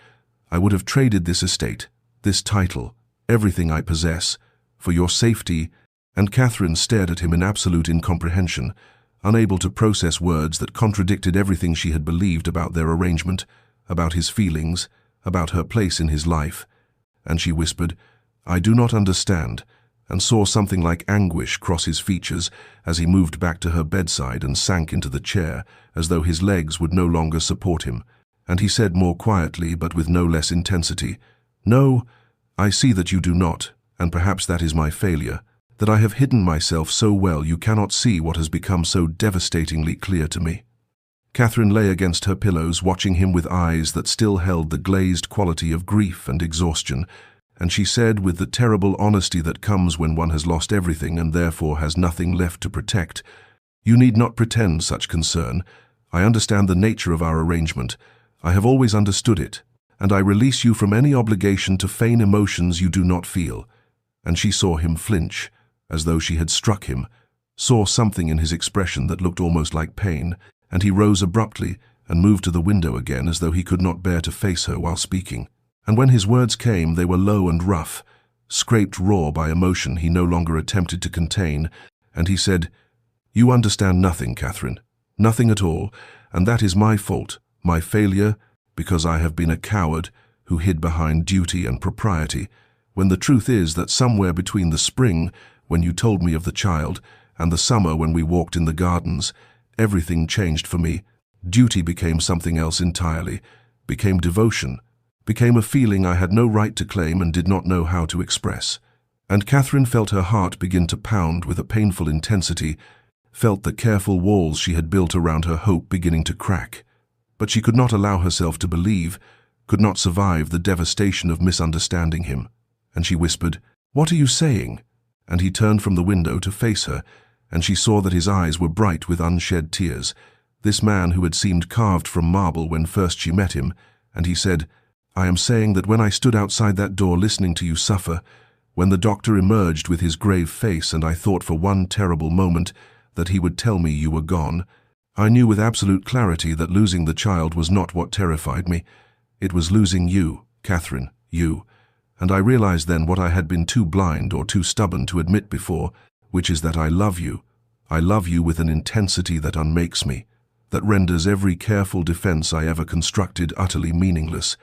I would have traded this estate, this title, everything I possess, for your safety." And Catherine stared at him in absolute incomprehension, unable to process words that contradicted everything she had believed about their arrangement, about his feelings, about her place in his life. And she whispered, "I do not understand," and saw something like anguish cross his features as he moved back to her bedside and sank into the chair, as though his legs would no longer support him. And he said more quietly, but with no less intensity, "No, I see that you do not, and perhaps that is my failure, that I have hidden myself so well you cannot see what has become so devastatingly clear to me." Catherine lay against her pillows, watching him with eyes that still held the glazed quality of grief and exhaustion, and she said with the terrible honesty that comes when one has lost everything and therefore has nothing left to protect, "You need not pretend such concern. I understand the nature of our arrangement. I have always understood it, and I release you from any obligation to feign emotions you do not feel." And she saw him flinch, as though she had struck him, saw something in his expression that looked almost like pain, and he rose abruptly and moved to the window again as though he could not bear to face her while speaking. And when his words came, they were low and rough, scraped raw by emotion he no longer attempted to contain, and he said, "You understand nothing, Catherine, nothing at all, and that is my fault, my failure, because I have been a coward who hid behind duty and propriety, when the truth is that somewhere between the spring, when you told me of the child, and the summer when we walked in the gardens, everything changed for me. Duty became something else entirely, became devotion, became a feeling I had no right to claim and did not know how to express." And Catherine felt her heart begin to pound with a painful intensity, felt the careful walls she had built around her hope beginning to crack. But she could not allow herself to believe, could not survive the devastation of misunderstanding him. And she whispered, "What are you saying?" and he turned from the window to face her, and she saw that his eyes were bright with unshed tears. This man who had seemed carved from marble when first she met him, and he said, "I am saying that when I stood outside that door listening to you suffer, when the doctor emerged with his grave face and I thought for one terrible moment that he would tell me you were gone, I knew with absolute clarity that losing the child was not what terrified me. It was losing you, Catherine, you. And I realized then what I had been too blind or too stubborn to admit before, which is that I love you. I love you with an intensity that unmakes me, that renders every careful defense I ever constructed utterly meaningless."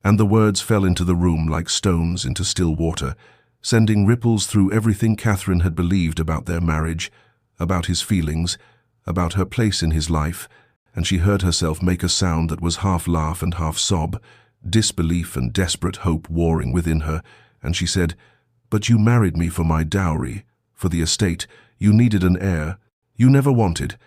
And the words fell into the room like stones into still water, sending ripples through everything Catherine had believed about their marriage, about his feelings, about her place in his life, and she heard herself make a sound that was half laugh and half sob, disbelief and desperate hope warring within her, and she said, "But you married me for my dowry, for the estate. You needed an heir. You never wanted."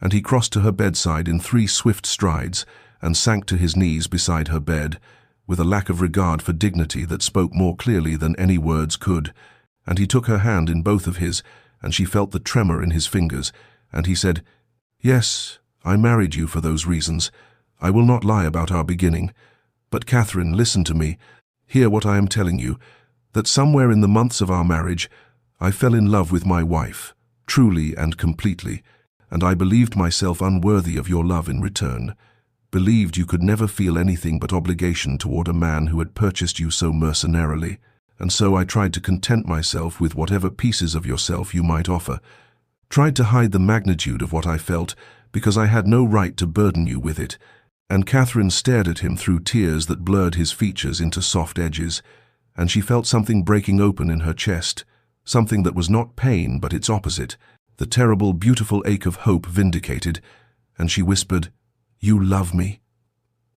And he crossed to her bedside in 3 swift strides and sank to his knees beside her bed, with a lack of regard for dignity that spoke more clearly than any words could. And he took her hand in both of his, and she felt the tremor in his fingers, and he said, "Yes, I married you for those reasons. I will not lie about our beginning. But Catherine, listen to me. Hear what I am telling you, that somewhere in the months of our marriage, I fell in love with my wife, truly and completely, and I believed myself unworthy of your love in return. Believed you could never feel anything but obligation toward a man who had purchased you so mercenarily, and so I tried to content myself with whatever pieces of yourself you might offer. Tried to hide the magnitude of what I felt, because I had no right to burden you with it." And Catherine stared at him through tears that blurred his features into soft edges, and she felt something breaking open in her chest, something that was not pain but its opposite, the terrible, beautiful ache of hope vindicated, and she whispered, "You love me?"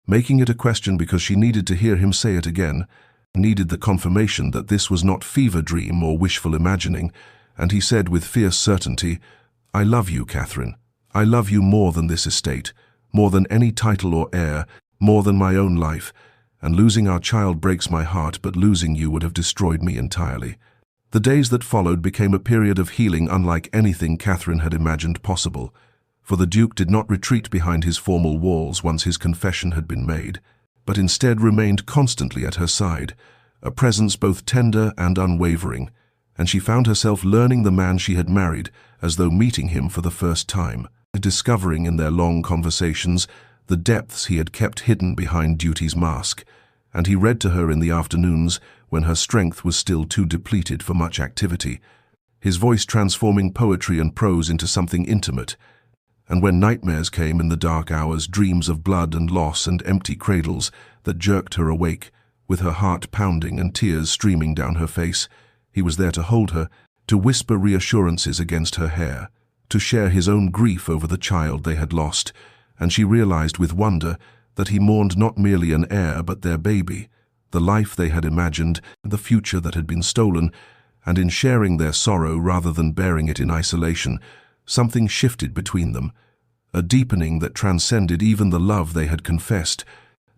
Making it a question because she needed to hear him say it again, needed the confirmation that this was not fever dream or wishful imagining, and he said with fierce certainty, "I love you, Catherine. I love you more than this estate, more than any title or heir, more than my own life, and losing our child breaks my heart, but losing you would have destroyed me entirely." The days that followed became a period of healing unlike anything Catherine had imagined possible, for the Duke did not retreat behind his formal walls once his confession had been made, but instead remained constantly at her side, a presence both tender and unwavering, and she found herself learning the man she had married as though meeting him for the first time, discovering in their long conversations the depths he had kept hidden behind duty's mask, and he read to her in the afternoons when her strength was still too depleted for much activity, his voice transforming poetry and prose into something intimate, and when nightmares came in the dark hours, dreams of blood and loss and empty cradles that jerked her awake, with her heart pounding and tears streaming down her face, he was there to hold her, to whisper reassurances against her hair, to share his own grief over the child they had lost, and she realized with wonder that he mourned not merely an heir but their baby, the life they had imagined, the future that had been stolen, and in sharing their sorrow rather than bearing it in isolation, something shifted between them, a deepening that transcended even the love they had confessed,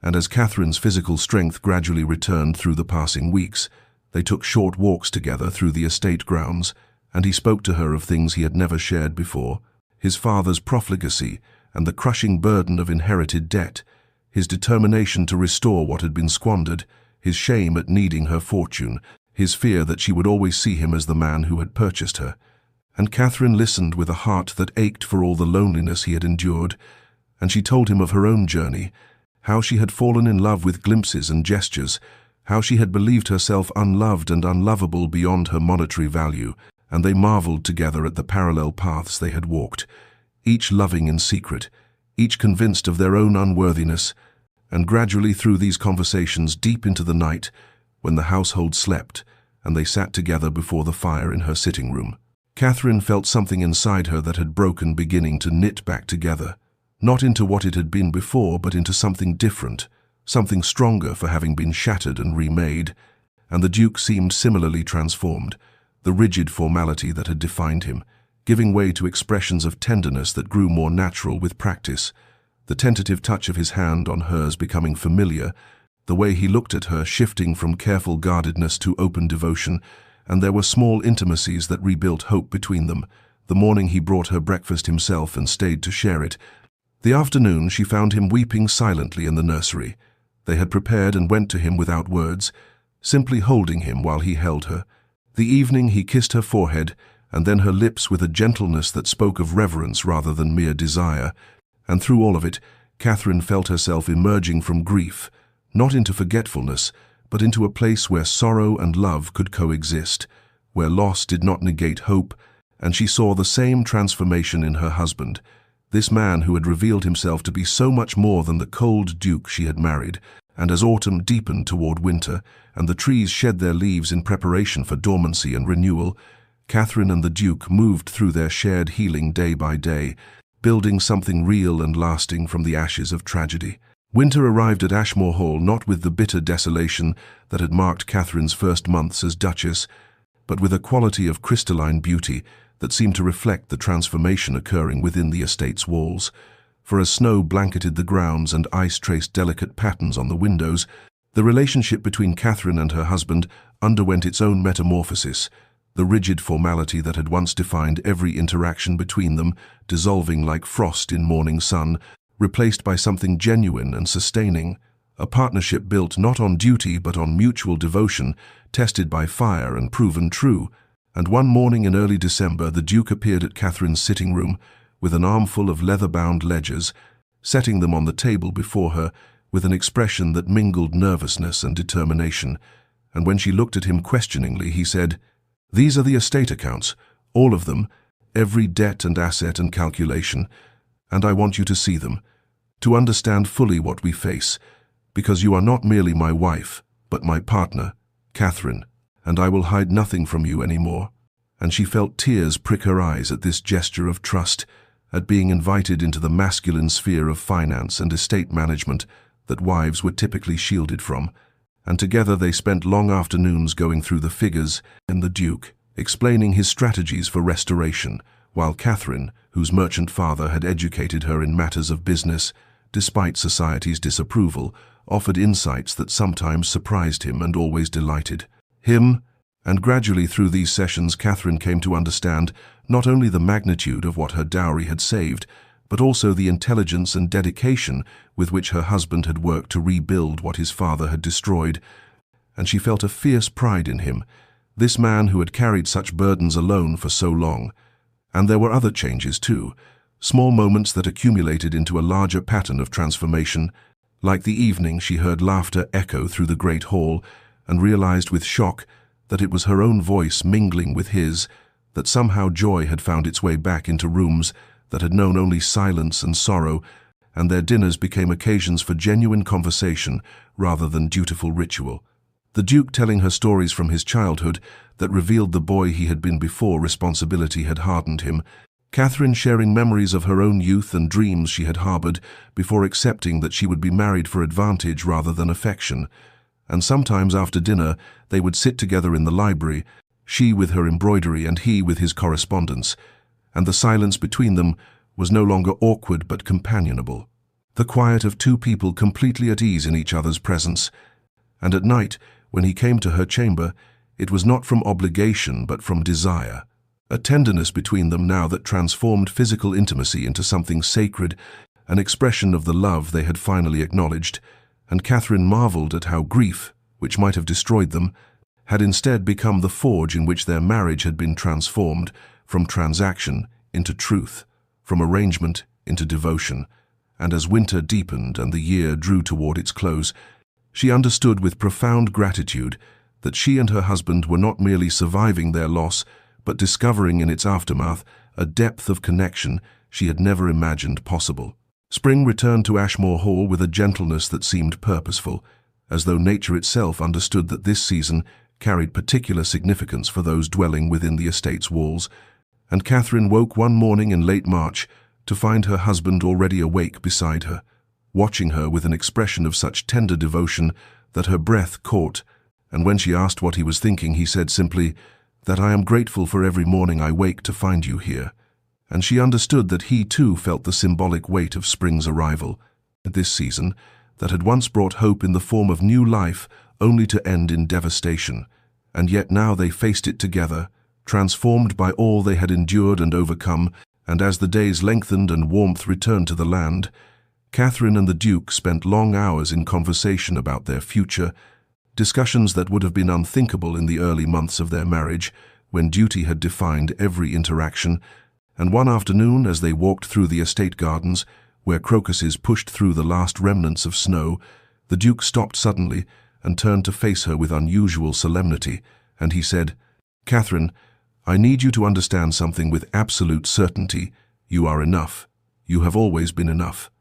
and as Catherine's physical strength gradually returned through the passing weeks, they took short walks together through the estate grounds, and he spoke to her of things he had never shared before, his father's profligacy and the crushing burden of inherited debt, his determination to restore what had been squandered, his shame at needing her fortune, his fear that she would always see him as the man who had purchased her. And Catherine listened with a heart that ached for all the loneliness he had endured, and she told him of her own journey, how she had fallen in love with glimpses and gestures, how she had believed herself unloved and unlovable beyond her monetary value, and they marveled together at the parallel paths they had walked, each loving in secret, each convinced of their own unworthiness, and gradually through these conversations deep into the night, when the household slept, and they sat together before the fire in her sitting room, Catherine felt something inside her that had broken beginning to knit back together, not into what it had been before, but into something different, something stronger for having been shattered and remade, and the Duke seemed similarly transformed, the rigid formality that had defined him, giving way to expressions of tenderness that grew more natural with practice, the tentative touch of his hand on hers becoming familiar, the way he looked at her shifting from careful guardedness to open devotion, and there were small intimacies that rebuilt hope between them. The morning he brought her breakfast himself and stayed to share it. The afternoon she found him weeping silently in the nursery. They had prepared and went to him without words, simply holding him while he held her. The evening he kissed her forehead, and then her lips with a gentleness that spoke of reverence rather than mere desire. And through all of it, Catherine felt herself emerging from grief, not into forgetfulness, but into a place where sorrow and love could coexist, where loss did not negate hope, and she saw the same transformation in her husband, this man who had revealed himself to be so much more than the cold duke she had married. And as autumn deepened toward winter, and the trees shed their leaves in preparation for dormancy and renewal, Catherine and the Duke moved through their shared healing day by day, building something real and lasting from the ashes of tragedy. Winter arrived at Ashmore Hall not with the bitter desolation that had marked Catherine's first months as Duchess, but with a quality of crystalline beauty that seemed to reflect the transformation occurring within the estate's walls. For as snow blanketed the grounds and ice traced delicate patterns on the windows, the relationship between Catherine and her husband underwent its own metamorphosis, the rigid formality that had once defined every interaction between them dissolving like frost in morning sun, replaced by something genuine and sustaining, a partnership built not on duty but on mutual devotion, tested by fire and proven true. And one morning in early December, the Duke appeared at Catherine's sitting room, with an armful of leather-bound ledgers, setting them on the table before her with an expression that mingled nervousness and determination. And when she looked at him questioningly, he said, "These are the estate accounts, all of them, every debt and asset and calculation, and I want you to see them, to understand fully what we face, because you are not merely my wife, but my partner, Catherine, and I will hide nothing from you anymore." And she felt tears prick her eyes at this gesture of trust, at being invited into the masculine sphere of finance and estate management that wives were typically shielded from. And together they spent long afternoons going through the figures, and the Duke explaining his strategies for restoration, while Catherine, whose merchant father had educated her in matters of business, despite society's disapproval, offered insights that sometimes surprised him and always delighted him. And gradually through these sessions Catherine came to understand not only the magnitude of what her dowry had saved, but also the intelligence and dedication with which her husband had worked to rebuild what his father had destroyed. And she felt a fierce pride in him, this man who had carried such burdens alone for so long. And there were other changes too, small moments that accumulated into a larger pattern of transformation. Like the evening she heard laughter echo through the great hall, and realized with shock that it was her own voice mingling with his, that somehow joy had found its way back into rooms that had known only silence and sorrow, and their dinners became occasions for genuine conversation rather than dutiful ritual. The Duke telling her stories from his childhood that revealed the boy he had been before responsibility had hardened him, Catherine sharing memories of her own youth and dreams she had harbored before accepting that she would be married for advantage rather than affection. And sometimes after dinner they would sit together in the library, she with her embroidery and he with his correspondence, and the silence between them was no longer awkward but companionable, the quiet of two people completely at ease in each other's presence. And at night, when he came to her chamber, it was not from obligation but from desire, a tenderness between them now that transformed physical intimacy into something sacred, an expression of the love they had finally acknowledged. And Catherine marveled at how grief, which might have destroyed them, had instead become the forge in which their marriage had been transformed, from transaction into truth, from arrangement into devotion. And as winter deepened and the year drew toward its close, she understood with profound gratitude that she and her husband were not merely surviving their loss, but discovering in its aftermath a depth of connection she had never imagined possible. Spring returned to Ashmore Hall with a gentleness that seemed purposeful, as though nature itself understood that this season carried particular significance for those dwelling within the estate's walls. And Catherine woke one morning in late March to find her husband already awake beside her, watching her with an expression of such tender devotion that her breath caught, and when she asked what he was thinking, he said simply, "That I am grateful for every morning I wake to find you here." And she understood that he too felt the symbolic weight of spring's arrival, this season that had once brought hope in the form of new life only to end in devastation. and yet now they faced it together, transformed by all they had endured and overcome. And as the days lengthened and warmth returned to the land, Catherine and the Duke spent long hours in conversation about their future, discussions that would have been unthinkable in the early months of their marriage, when duty had defined every interaction. And one afternoon, as they walked through the estate gardens, where crocuses pushed through the last remnants of snow, the Duke stopped suddenly and turned to face her with unusual solemnity, and he said, "Catherine, I need you to understand something with absolute certainty. You are enough. You have always been enough.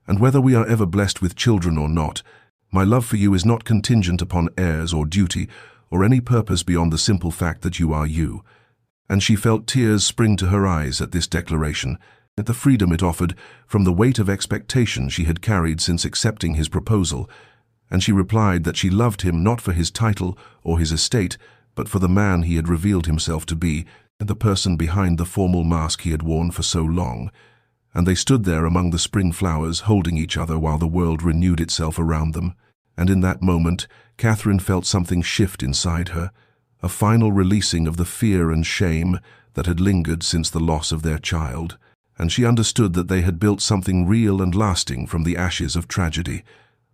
And whether we are ever blessed with children or not, my love for you is not contingent upon heirs or duty or any purpose beyond the simple fact that you are you." And she felt tears spring to her eyes at this declaration, at the freedom it offered from the weight of expectation she had carried since accepting his proposal. And she replied that she loved him not for his title or his estate, but for the man he had revealed himself to be, and the person behind the formal mask he had worn for so long. And they stood there among the spring flowers, holding each other while the world renewed itself around them. And in that moment, Catherine felt something shift inside her, a final releasing of the fear and shame that had lingered since the loss of their child. And she understood that they had built something real and lasting from the ashes of tragedy,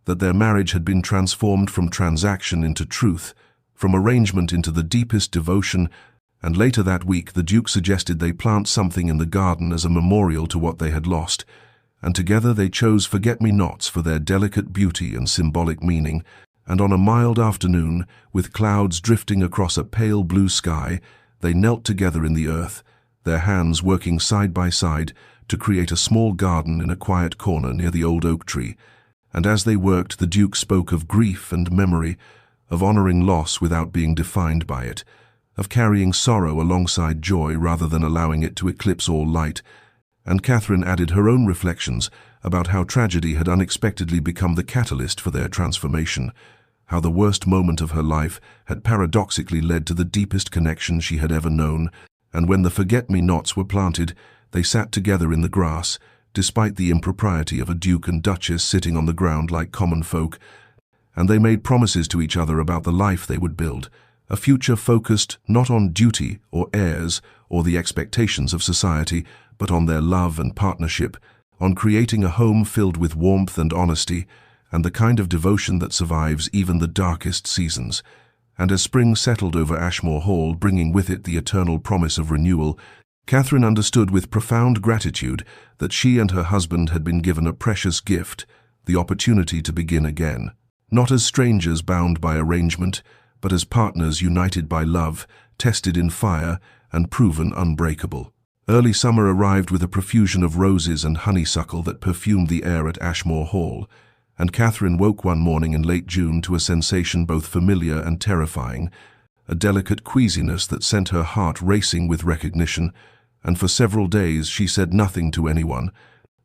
that their marriage had been transformed from transaction into truth, from arrangement into the deepest devotion. And later that week the Duke suggested they plant something in the garden as a memorial to what they had lost, and together they chose forget-me-nots for their delicate beauty and symbolic meaning. And on a mild afternoon, with clouds drifting across a pale blue sky, they knelt together in the earth, their hands working side by side to create a small garden in a quiet corner near the old oak tree. And as they worked, the Duke spoke of grief and memory, of honoring loss without being defined by it, of carrying sorrow alongside joy rather than allowing it to eclipse all light. And Catherine added her own reflections about how tragedy had unexpectedly become the catalyst for their transformation, how the worst moment of her life had paradoxically led to the deepest connection she had ever known. And when the forget-me-nots were planted, they sat together in the grass, despite the impropriety of a duke and duchess sitting on the ground like common folk. And they made promises to each other about the life they would build, a future focused not on duty or heirs or the expectations of society, but on their love and partnership, on creating a home filled with warmth and honesty, and the kind of devotion that survives even the darkest seasons. And as spring settled over Ashmore Hall, bringing with it the eternal promise of renewal, Catherine understood with profound gratitude that she and her husband had been given a precious gift, the opportunity to begin again, not as strangers bound by arrangement, but as partners united by love, tested in fire, and proven unbreakable. Early summer arrived with a profusion of roses and honeysuckle that perfumed the air at Ashmore Hall, and Catherine woke one morning in late June to a sensation both familiar and terrifying, a delicate queasiness that sent her heart racing with recognition, and for several days she said nothing to anyone,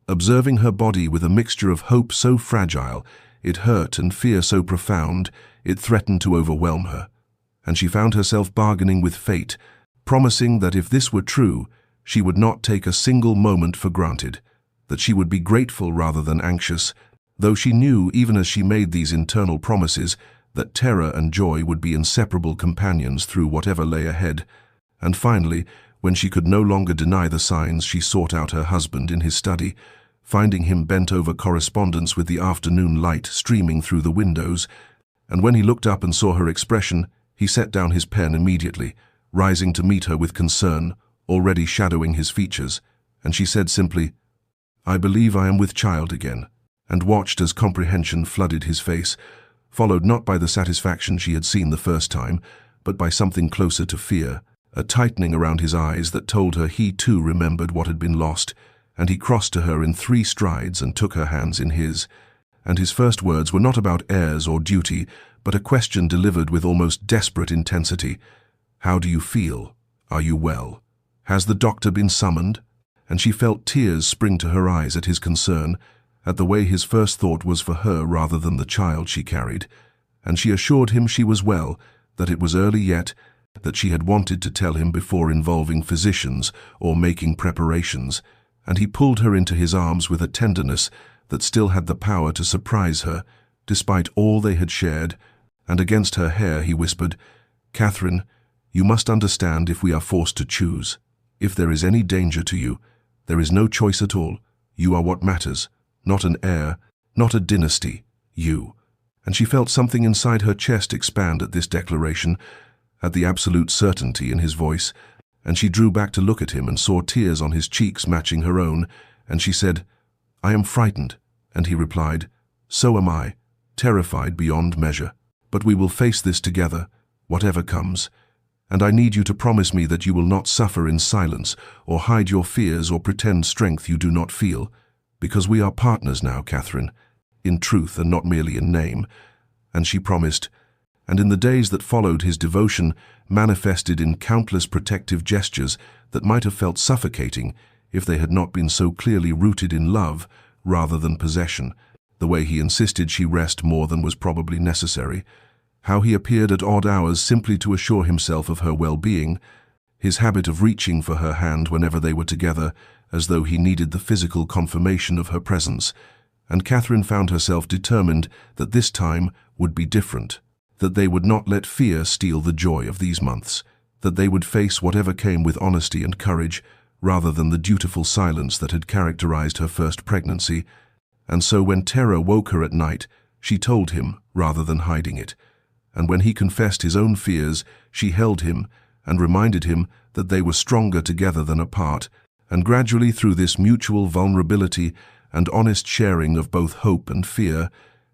observing her body with a mixture of hope so fragile, it hurt, and fear so profound, it threatened to overwhelm her. And she found herself bargaining with fate, promising that if this were true, she would not take a single moment for granted, that she would be grateful rather than anxious, though she knew, even as she made these internal promises, that terror and joy would be inseparable companions through whatever lay ahead. And finally, when she could no longer deny the signs, she sought out her husband in his study, finding him bent over correspondence with the afternoon light streaming through the windows. And when he looked up and saw her expression, he set down his pen immediately, rising to meet her with concern, already shadowing his features, and she said simply, "I believe I am with child again," and watched as comprehension flooded his face, followed not by the satisfaction she had seen the first time, but by something closer to fear, a tightening around his eyes that told her he too remembered what had been lost. And he crossed to her in 3 strides and took her hands in his. And his first words were not about heirs or duty, but a question delivered with almost desperate intensity. "How do you feel? Are you well? Has the doctor been summoned?" And she felt tears spring to her eyes at his concern, at the way his first thought was for her rather than the child she carried. And she assured him she was well, that it was early yet, that she had wanted to tell him before involving physicians or making preparations. And he pulled her into his arms with a tenderness that still had the power to surprise her, despite all they had shared, and against her hair he whispered, "Catherine, you must understand if we are forced to choose. If there is any danger to you, there is no choice at all. You are what matters, not an heir, not a dynasty, you." And she felt something inside her chest expand at this declaration, at the absolute certainty in his voice, and she drew back to look at him and saw tears on his cheeks matching her own, and she said, "I am frightened," and he replied, "So am I, terrified beyond measure. But we will face this together, whatever comes. And I need you to promise me that you will not suffer in silence, or hide your fears or pretend strength you do not feel, because we are partners now, Catherine, in truth and not merely in name." And she promised, and in the days that followed his devotion manifested in countless protective gestures that might have felt suffocating if they had not been so clearly rooted in love rather than possession, the way he insisted she rest more than was probably necessary, how he appeared at odd hours simply to assure himself of her well-being, his habit of reaching for her hand whenever they were together as though he needed the physical confirmation of her presence, and Catherine found herself determined that this time would be different, that they would not let fear steal the joy of these months, that they would face whatever came with honesty and courage rather than the dutiful silence that had characterized her first pregnancy. And so when terror woke her at night, she told him rather than hiding it. And when he confessed his own fears, she held him and reminded him that they were stronger together than apart, and gradually through this mutual vulnerability and honest sharing of both hope and fear,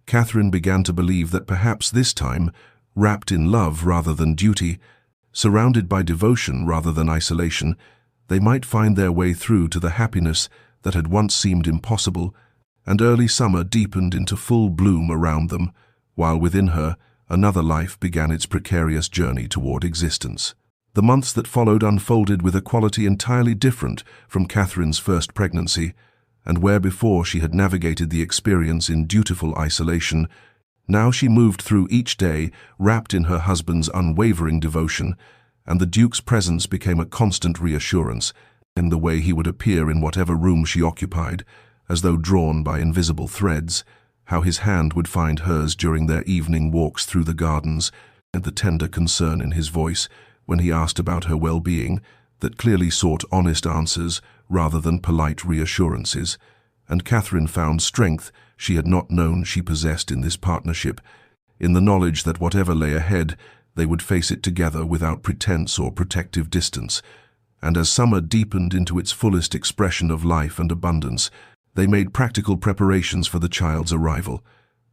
Catherine began to believe that perhaps this time, wrapped in love rather than duty, surrounded by devotion rather than isolation, they might find their way through to the happiness that had once seemed impossible, and early summer deepened into full bloom around them, while within her, another life began its precarious journey toward existence. The months that followed unfolded with a quality entirely different from Catherine's first pregnancy, and where before she had navigated the experience in dutiful isolation, now she moved through each day wrapped in her husband's unwavering devotion, and the Duke's presence became a constant reassurance in the way he would appear in whatever room she occupied, as though drawn by invisible threads, how his hand would find hers during their evening walks through the gardens, and the tender concern in his voice when he asked about her well-being that clearly sought honest answers rather than polite reassurances, and Catherine found strength she had not known she possessed in this partnership, in the knowledge that whatever lay ahead, they would face it together without pretense or protective distance. And as summer deepened into its fullest expression of life and abundance, they made practical preparations for the child's arrival.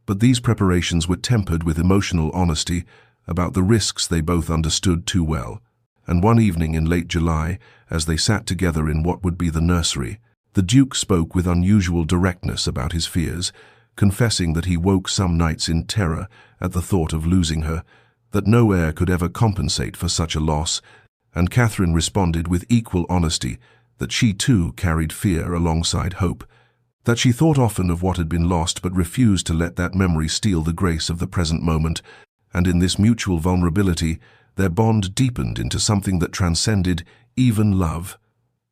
But these preparations were tempered with emotional honesty about the risks they both understood too well. And one evening in late July, as they sat together in what would be the nursery, the Duke spoke with unusual directness about his fears, confessing that he woke some nights in terror at the thought of losing her, that no heir could ever compensate for such a loss, and Catherine responded with equal honesty that she too carried fear alongside hope, that she thought often of what had been lost but refused to let that memory steal the grace of the present moment, and in this mutual vulnerability, their bond deepened into something that transcended even love,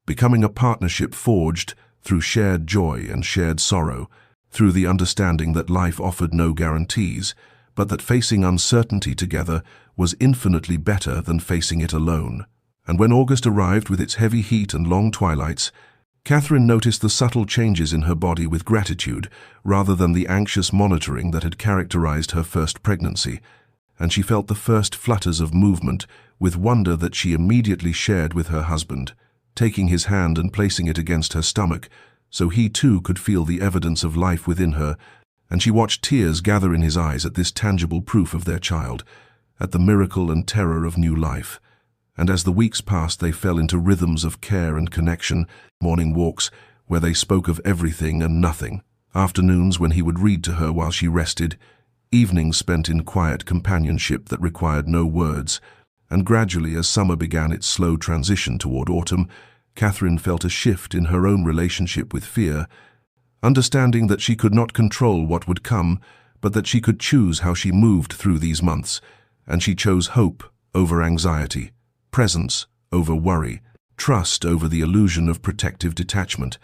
becoming a partnership forged through shared joy and shared sorrow, through the understanding that life offered no guarantees, but that facing uncertainty together was infinitely better than facing it alone. And when August arrived with its heavy heat and long twilights, Catherine noticed the subtle changes in her body with gratitude rather than the anxious monitoring that had characterized her first pregnancy, and she felt the first flutters of movement with wonder that she immediately shared with her husband, taking his hand and placing it against her stomach so he too could feel the evidence of life within her, and she watched tears gather in his eyes at this tangible proof of their child, at the miracle and terror of new life. And as the weeks passed, they fell into rhythms of care and connection, morning walks where they spoke of everything and nothing, afternoons when he would read to her while she rested, evenings spent in quiet companionship that required no words, and gradually as summer began its slow transition toward autumn, Catherine felt a shift in her own relationship with fear, understanding that she could not control what would come, but that she could choose how she moved through these months, and she chose hope over anxiety, presence over worry, trust over the illusion of protective detachment.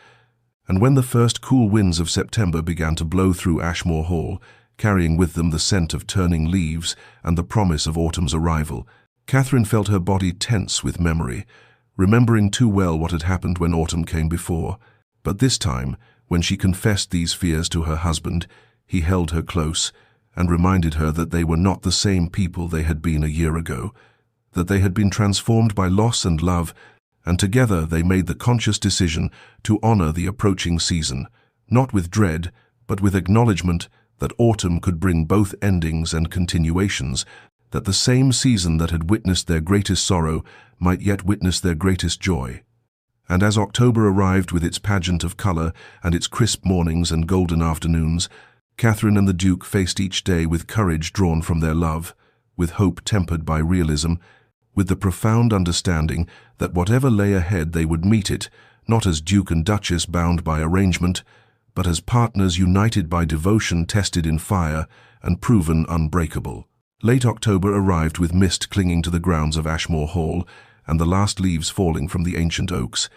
And when the first cool winds of September began to blow through Ashmore Hall, carrying with them the scent of turning leaves and the promise of autumn's arrival, Catherine felt her body tense with memory, remembering too well what had happened when autumn came before. But this time, when she confessed these fears to her husband, he held her close and reminded her that they were not the same people they had been a year ago, that they had been transformed by loss and love, and together they made the conscious decision to honor the approaching season, not with dread, but with acknowledgement that autumn could bring both endings and continuations, that the same season that had witnessed their greatest sorrow might yet witness their greatest joy. And as October arrived with its pageant of color and its crisp mornings and golden afternoons, Catherine and the Duke faced each day with courage drawn from their love, with hope tempered by realism, with the profound understanding that whatever lay ahead they would meet it, not as Duke and Duchess bound by arrangement, but as partners united by devotion tested in fire and proven unbreakable. Late October arrived with mist clinging to the grounds of Ashmore Hall and the last leaves falling from the ancient oaks,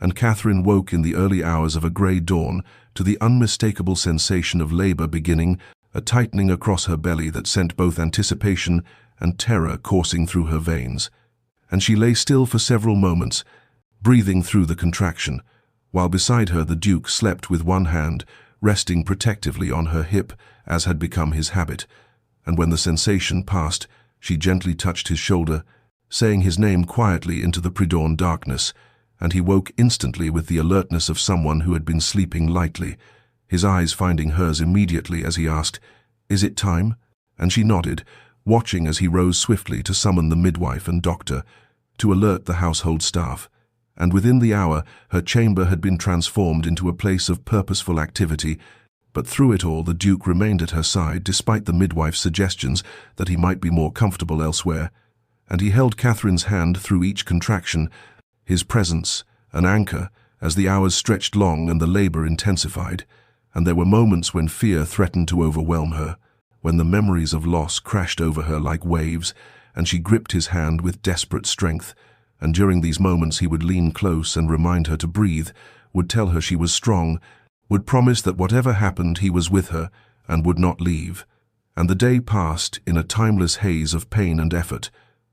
and Catherine woke in the early hours of a grey dawn to the unmistakable sensation of labour beginning, a tightening across her belly that sent both anticipation and terror coursing through her veins. And she lay still for several moments, breathing through the contraction, while beside her the Duke slept with one hand resting protectively on her hip, as had become his habit, and when the sensation passed, she gently touched his shoulder, saying his name quietly into the pre-dawn darkness, and he woke instantly with the alertness of someone who had been sleeping lightly, his eyes finding hers immediately as he asked, "Is it time?" And she nodded, watching as he rose swiftly to summon the midwife and doctor, to alert the household staff. And within the hour, her chamber had been transformed into a place of purposeful activity, but through it all the Duke remained at her side despite the midwife's suggestions that he might be more comfortable elsewhere, and he held Catherine's hand through each contraction, his presence an anchor as the hours stretched long and the labour intensified, and there were moments when fear threatened to overwhelm her, when the memories of loss crashed over her like waves, and she gripped his hand with desperate strength, and during these moments he would lean close and remind her to breathe, would tell her she was strong, would promise that whatever happened he was with her and would not leave. And the day passed in a timeless haze of pain and effort,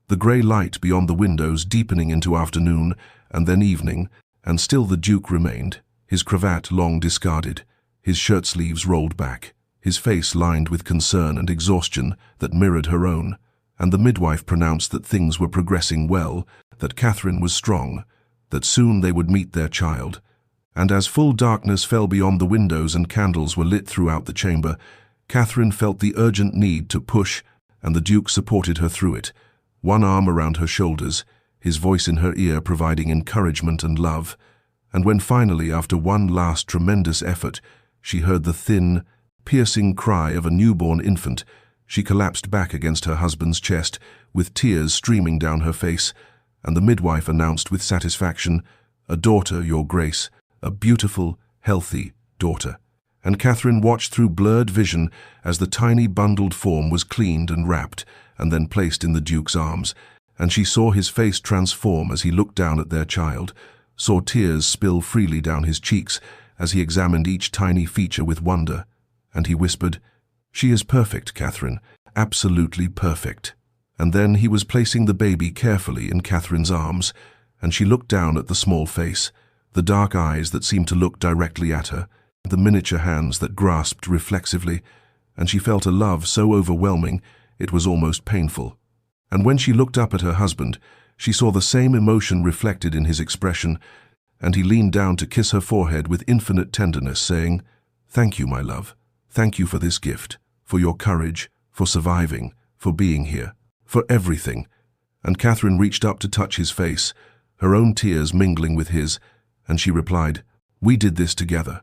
the grey light beyond the windows deepening into afternoon and then evening, and still the Duke remained, his cravat long discarded, his shirt-sleeves rolled back, his face lined with concern and exhaustion that mirrored her own, and the midwife pronounced that things were progressing well, that Catherine was strong, that soon they would meet their child. And as full darkness fell beyond the windows and candles were lit throughout the chamber, Catherine felt the urgent need to push, and the Duke supported her through it, one arm around her shoulders, his voice in her ear providing encouragement and love. And when finally, after one last tremendous effort, she heard the thin, piercing cry of a newborn infant, she collapsed back against her husband's chest, with tears streaming down her face, and the midwife announced with satisfaction, "A daughter, Your Grace, a beautiful, healthy daughter." And Catherine watched through blurred vision as the tiny bundled form was cleaned and wrapped, and then placed in the Duke's arms, and she saw his face transform as he looked down at their child, saw tears spill freely down his cheeks as he examined each tiny feature with wonder, and he whispered, "She is perfect, Catherine, absolutely perfect." And then he was placing the baby carefully in Catherine's arms, and she looked down at the small face, the dark eyes that seemed to look directly at her, the miniature hands that grasped reflexively, and she felt a love so overwhelming it was almost painful. And when she looked up at her husband, she saw the same emotion reflected in his expression, and he leaned down to kiss her forehead with infinite tenderness, saying, "Thank you, my love. Thank you for this gift, for your courage, for surviving, for being here, for everything." And Catherine reached up to touch his face, her own tears mingling with his, and she replied, "We did this together."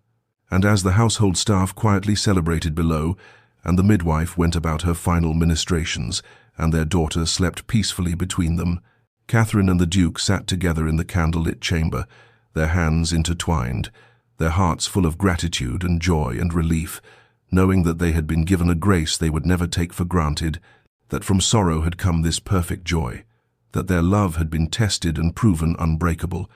And as the household staff quietly celebrated below, and the midwife went about her final ministrations, and their daughter slept peacefully between them, Catherine and the Duke sat together in the candlelit chamber, their hands intertwined, their hearts full of gratitude and joy and relief, knowing that they had been given a grace they would never take for granted, that from sorrow had come this perfect joy, that their love had been tested and proven unbreakable,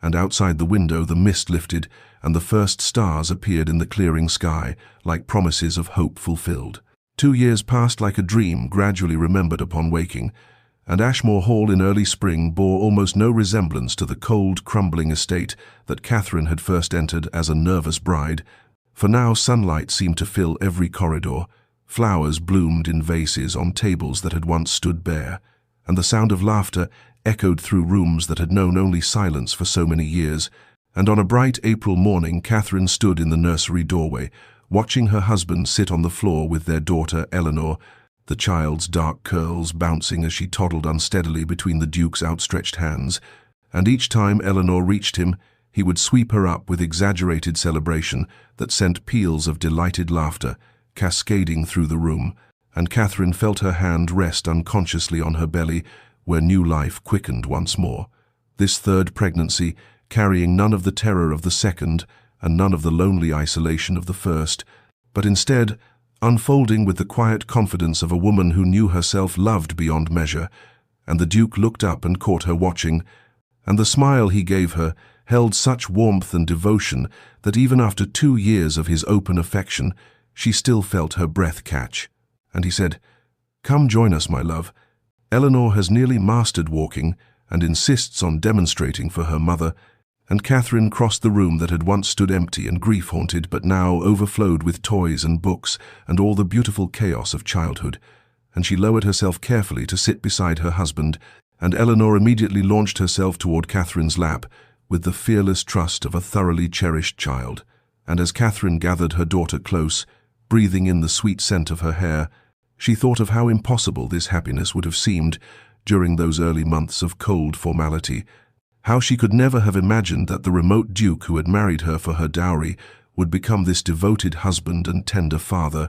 and outside the window the mist lifted and the first stars appeared in the clearing sky like promises of hope fulfilled. 2 years passed like a dream gradually remembered upon waking, and Ashmore Hall in early spring bore almost no resemblance to the cold, crumbling estate that Catherine had first entered as a nervous bride, for now sunlight seemed to fill every corridor, flowers bloomed in vases on tables that had once stood bare, and the sound of laughter echoed through rooms that had known only silence for so many years. And on a bright April morning, Catherine stood in the nursery doorway, watching her husband sit on the floor with their daughter Eleanor, the child's dark curls bouncing as she toddled unsteadily between the Duke's outstretched hands, and each time Eleanor reached him, he would sweep her up with exaggerated celebration that sent peals of delighted laughter cascading through the room, and Catherine felt her hand rest unconsciously on her belly, where new life quickened once more. This third pregnancy, carrying none of the terror of the second and none of the lonely isolation of the first, but instead unfolding with the quiet confidence of a woman who knew herself loved beyond measure. And the Duke looked up and caught her watching, and the smile he gave her held such warmth and devotion that even after 2 years of his open affection, she still felt her breath catch. And he said, "Come join us, my love. Eleanor has nearly mastered walking and insists on demonstrating for her mother." And Catherine crossed the room that had once stood empty and grief-haunted but now overflowed with toys and books and all the beautiful chaos of childhood, and she lowered herself carefully to sit beside her husband, and Eleanor immediately launched herself toward Catherine's lap with the fearless trust of a thoroughly cherished child. And as Catherine gathered her daughter close, breathing in the sweet scent of her hair, she thought of how impossible this happiness would have seemed during those early months of cold formality, how she could never have imagined that the remote Duke who had married her for her dowry would become this devoted husband and tender father.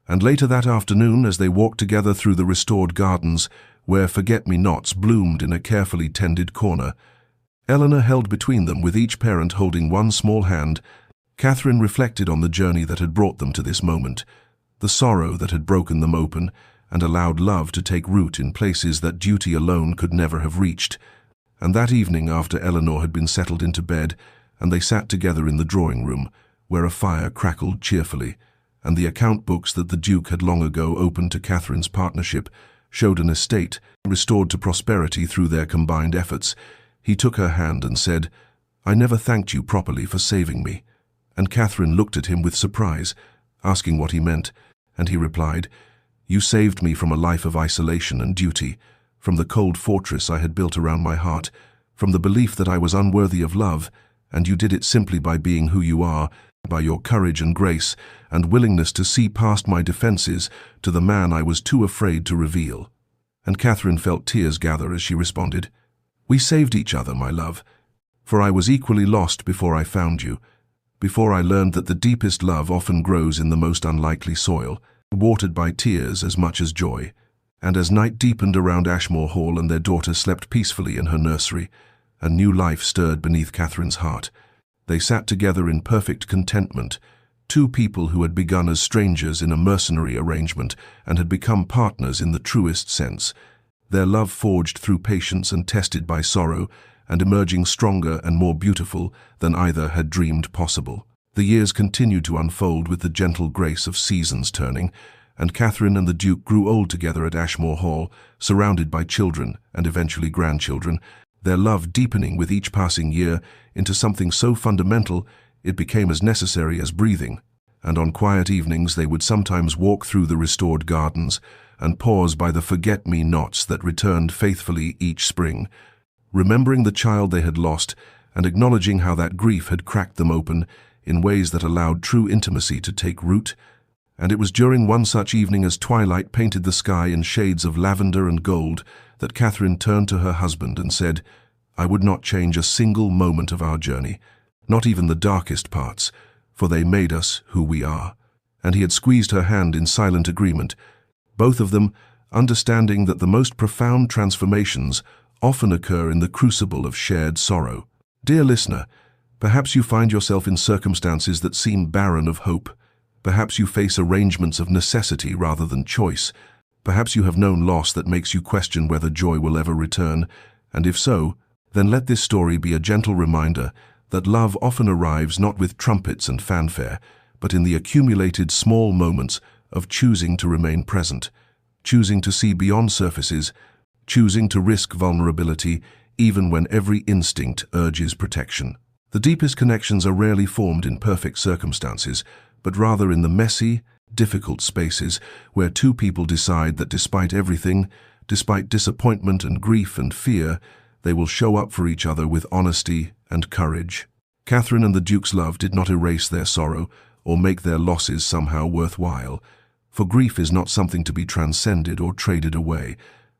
And later that afternoon, as they walked together through the restored gardens, where forget-me-nots bloomed in a carefully tended corner, Eleanor held between them, with each parent holding one small hand. Catherine reflected on the journey that had brought them to this moment, the sorrow that had broken them open and allowed love to take root in places that duty alone could never have reached. And that evening, after Eleanor had been settled into bed, and they sat together in the drawing-room, where a fire crackled cheerfully, and the account books that the Duke had long ago opened to Catherine's partnership showed an estate restored to prosperity through their combined efforts, he took her hand and said, "I never thanked you properly for saving me." And Catherine looked at him with surprise, asking what he meant, and he replied, "You saved me from a life of isolation and duty, from the cold fortress I had built around my heart, from the belief that I was unworthy of love, and you did it simply by being who you are, by your courage and grace, and willingness to see past my defenses to the man I was too afraid to reveal." And Catherine felt tears gather as she responded, "We saved each other, my love, for I was equally lost before I found you, before I learned that the deepest love often grows in the most unlikely soil, watered by tears as much as joy." And as night deepened around Ashmore Hall and their daughter slept peacefully in her nursery, a new life stirred beneath Catherine's heart. They sat together in perfect contentment, two people who had begun as strangers in a mercenary arrangement and had become partners in the truest sense, their love forged through patience and tested by sorrow, and emerging stronger and more beautiful than either had dreamed possible. The years continued to unfold with the gentle grace of seasons turning, and Catherine and the Duke grew old together at Ashmore Hall, surrounded by children and eventually grandchildren, their love deepening with each passing year into something so fundamental it became as necessary as breathing. And on quiet evenings they would sometimes walk through the restored gardens and pause by the forget-me-nots that returned faithfully each spring, remembering the child they had lost and acknowledging how that grief had cracked them open in ways that allowed true intimacy to take root. And it was during one such evening, as twilight painted the sky in shades of lavender and gold, that Catherine turned to her husband and said, "I would not change a single moment of our journey, not even the darkest parts, for they made us who we are." And he had squeezed her hand in silent agreement, both of them understanding that the most profound transformations often occur in the crucible of shared sorrow. Dear listener, perhaps you find yourself in circumstances that seem barren of hope. Perhaps you face arrangements of necessity rather than choice. Perhaps you have known loss that makes you question whether joy will ever return. And if so, then let this story be a gentle reminder that love often arrives not with trumpets and fanfare, but in the accumulated small moments of choosing to remain present, choosing to see beyond surfaces, choosing to risk vulnerability even when every instinct urges protection. The deepest connections are rarely formed in perfect circumstances, but rather in the messy, difficult spaces where two people decide that despite everything, despite disappointment and grief and fear, they will show up for each other with honesty and courage. Catherine and the Duke's love did not erase their sorrow or make their losses somehow worthwhile, for grief is not something to be transcended or traded away,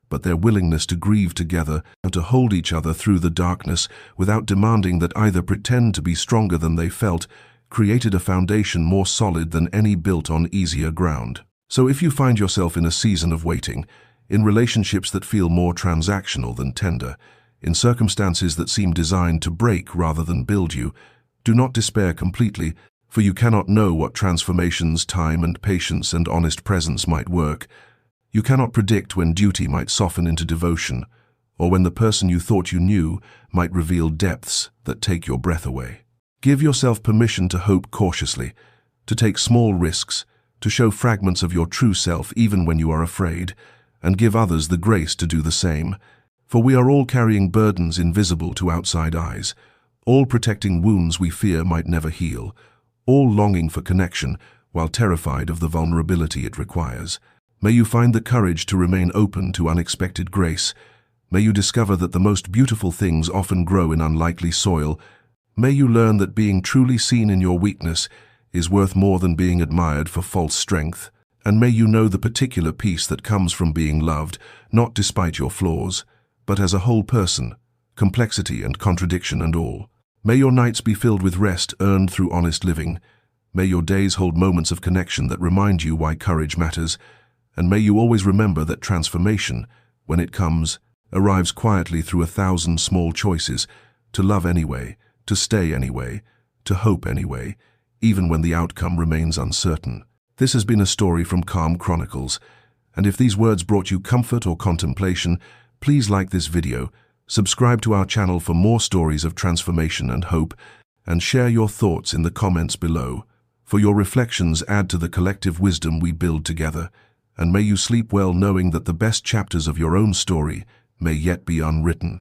but their willingness to grieve together and to hold each other through the darkness without demanding that either pretend to be stronger than they felt, created a foundation more solid than any built on easier ground. So if you find yourself in a season of waiting, in relationships that feel more transactional than tender, in circumstances that seem designed to break rather than build you, do not despair completely, for you cannot know what transformations time and patience and honest presence might work. You cannot predict when duty might soften into devotion, or when the person you thought you knew might reveal depths that take your breath away. Give yourself permission to hope cautiously, to take small risks, to show fragments of your true self even when you are afraid, and give others the grace to do the same. For we are all carrying burdens invisible to outside eyes, all protecting wounds we fear might never heal, all longing for connection while terrified of the vulnerability it requires. May you find the courage to remain open to unexpected grace. May you discover that the most beautiful things often grow in unlikely soil. May you learn that being truly seen in your weakness is worth more than being admired for false strength. And may you know the particular peace that comes from being loved, not despite your flaws, but as a whole person, complexity and contradiction and all. May your nights be filled with rest earned through honest living. May your days hold moments of connection that remind you why courage matters. And may you always remember that transformation, when it comes, arrives quietly through 1,000 small choices, to love anyway, to stay anyway, to hope anyway, even when the outcome remains uncertain. This has been a story from Calm Chronicles, and if these words brought you comfort or contemplation, please like this video, subscribe to our channel for more stories of transformation and hope, and share your thoughts in the comments below. For your reflections add to the collective wisdom we build together, and may you sleep well knowing that the best chapters of your own story may yet be unwritten.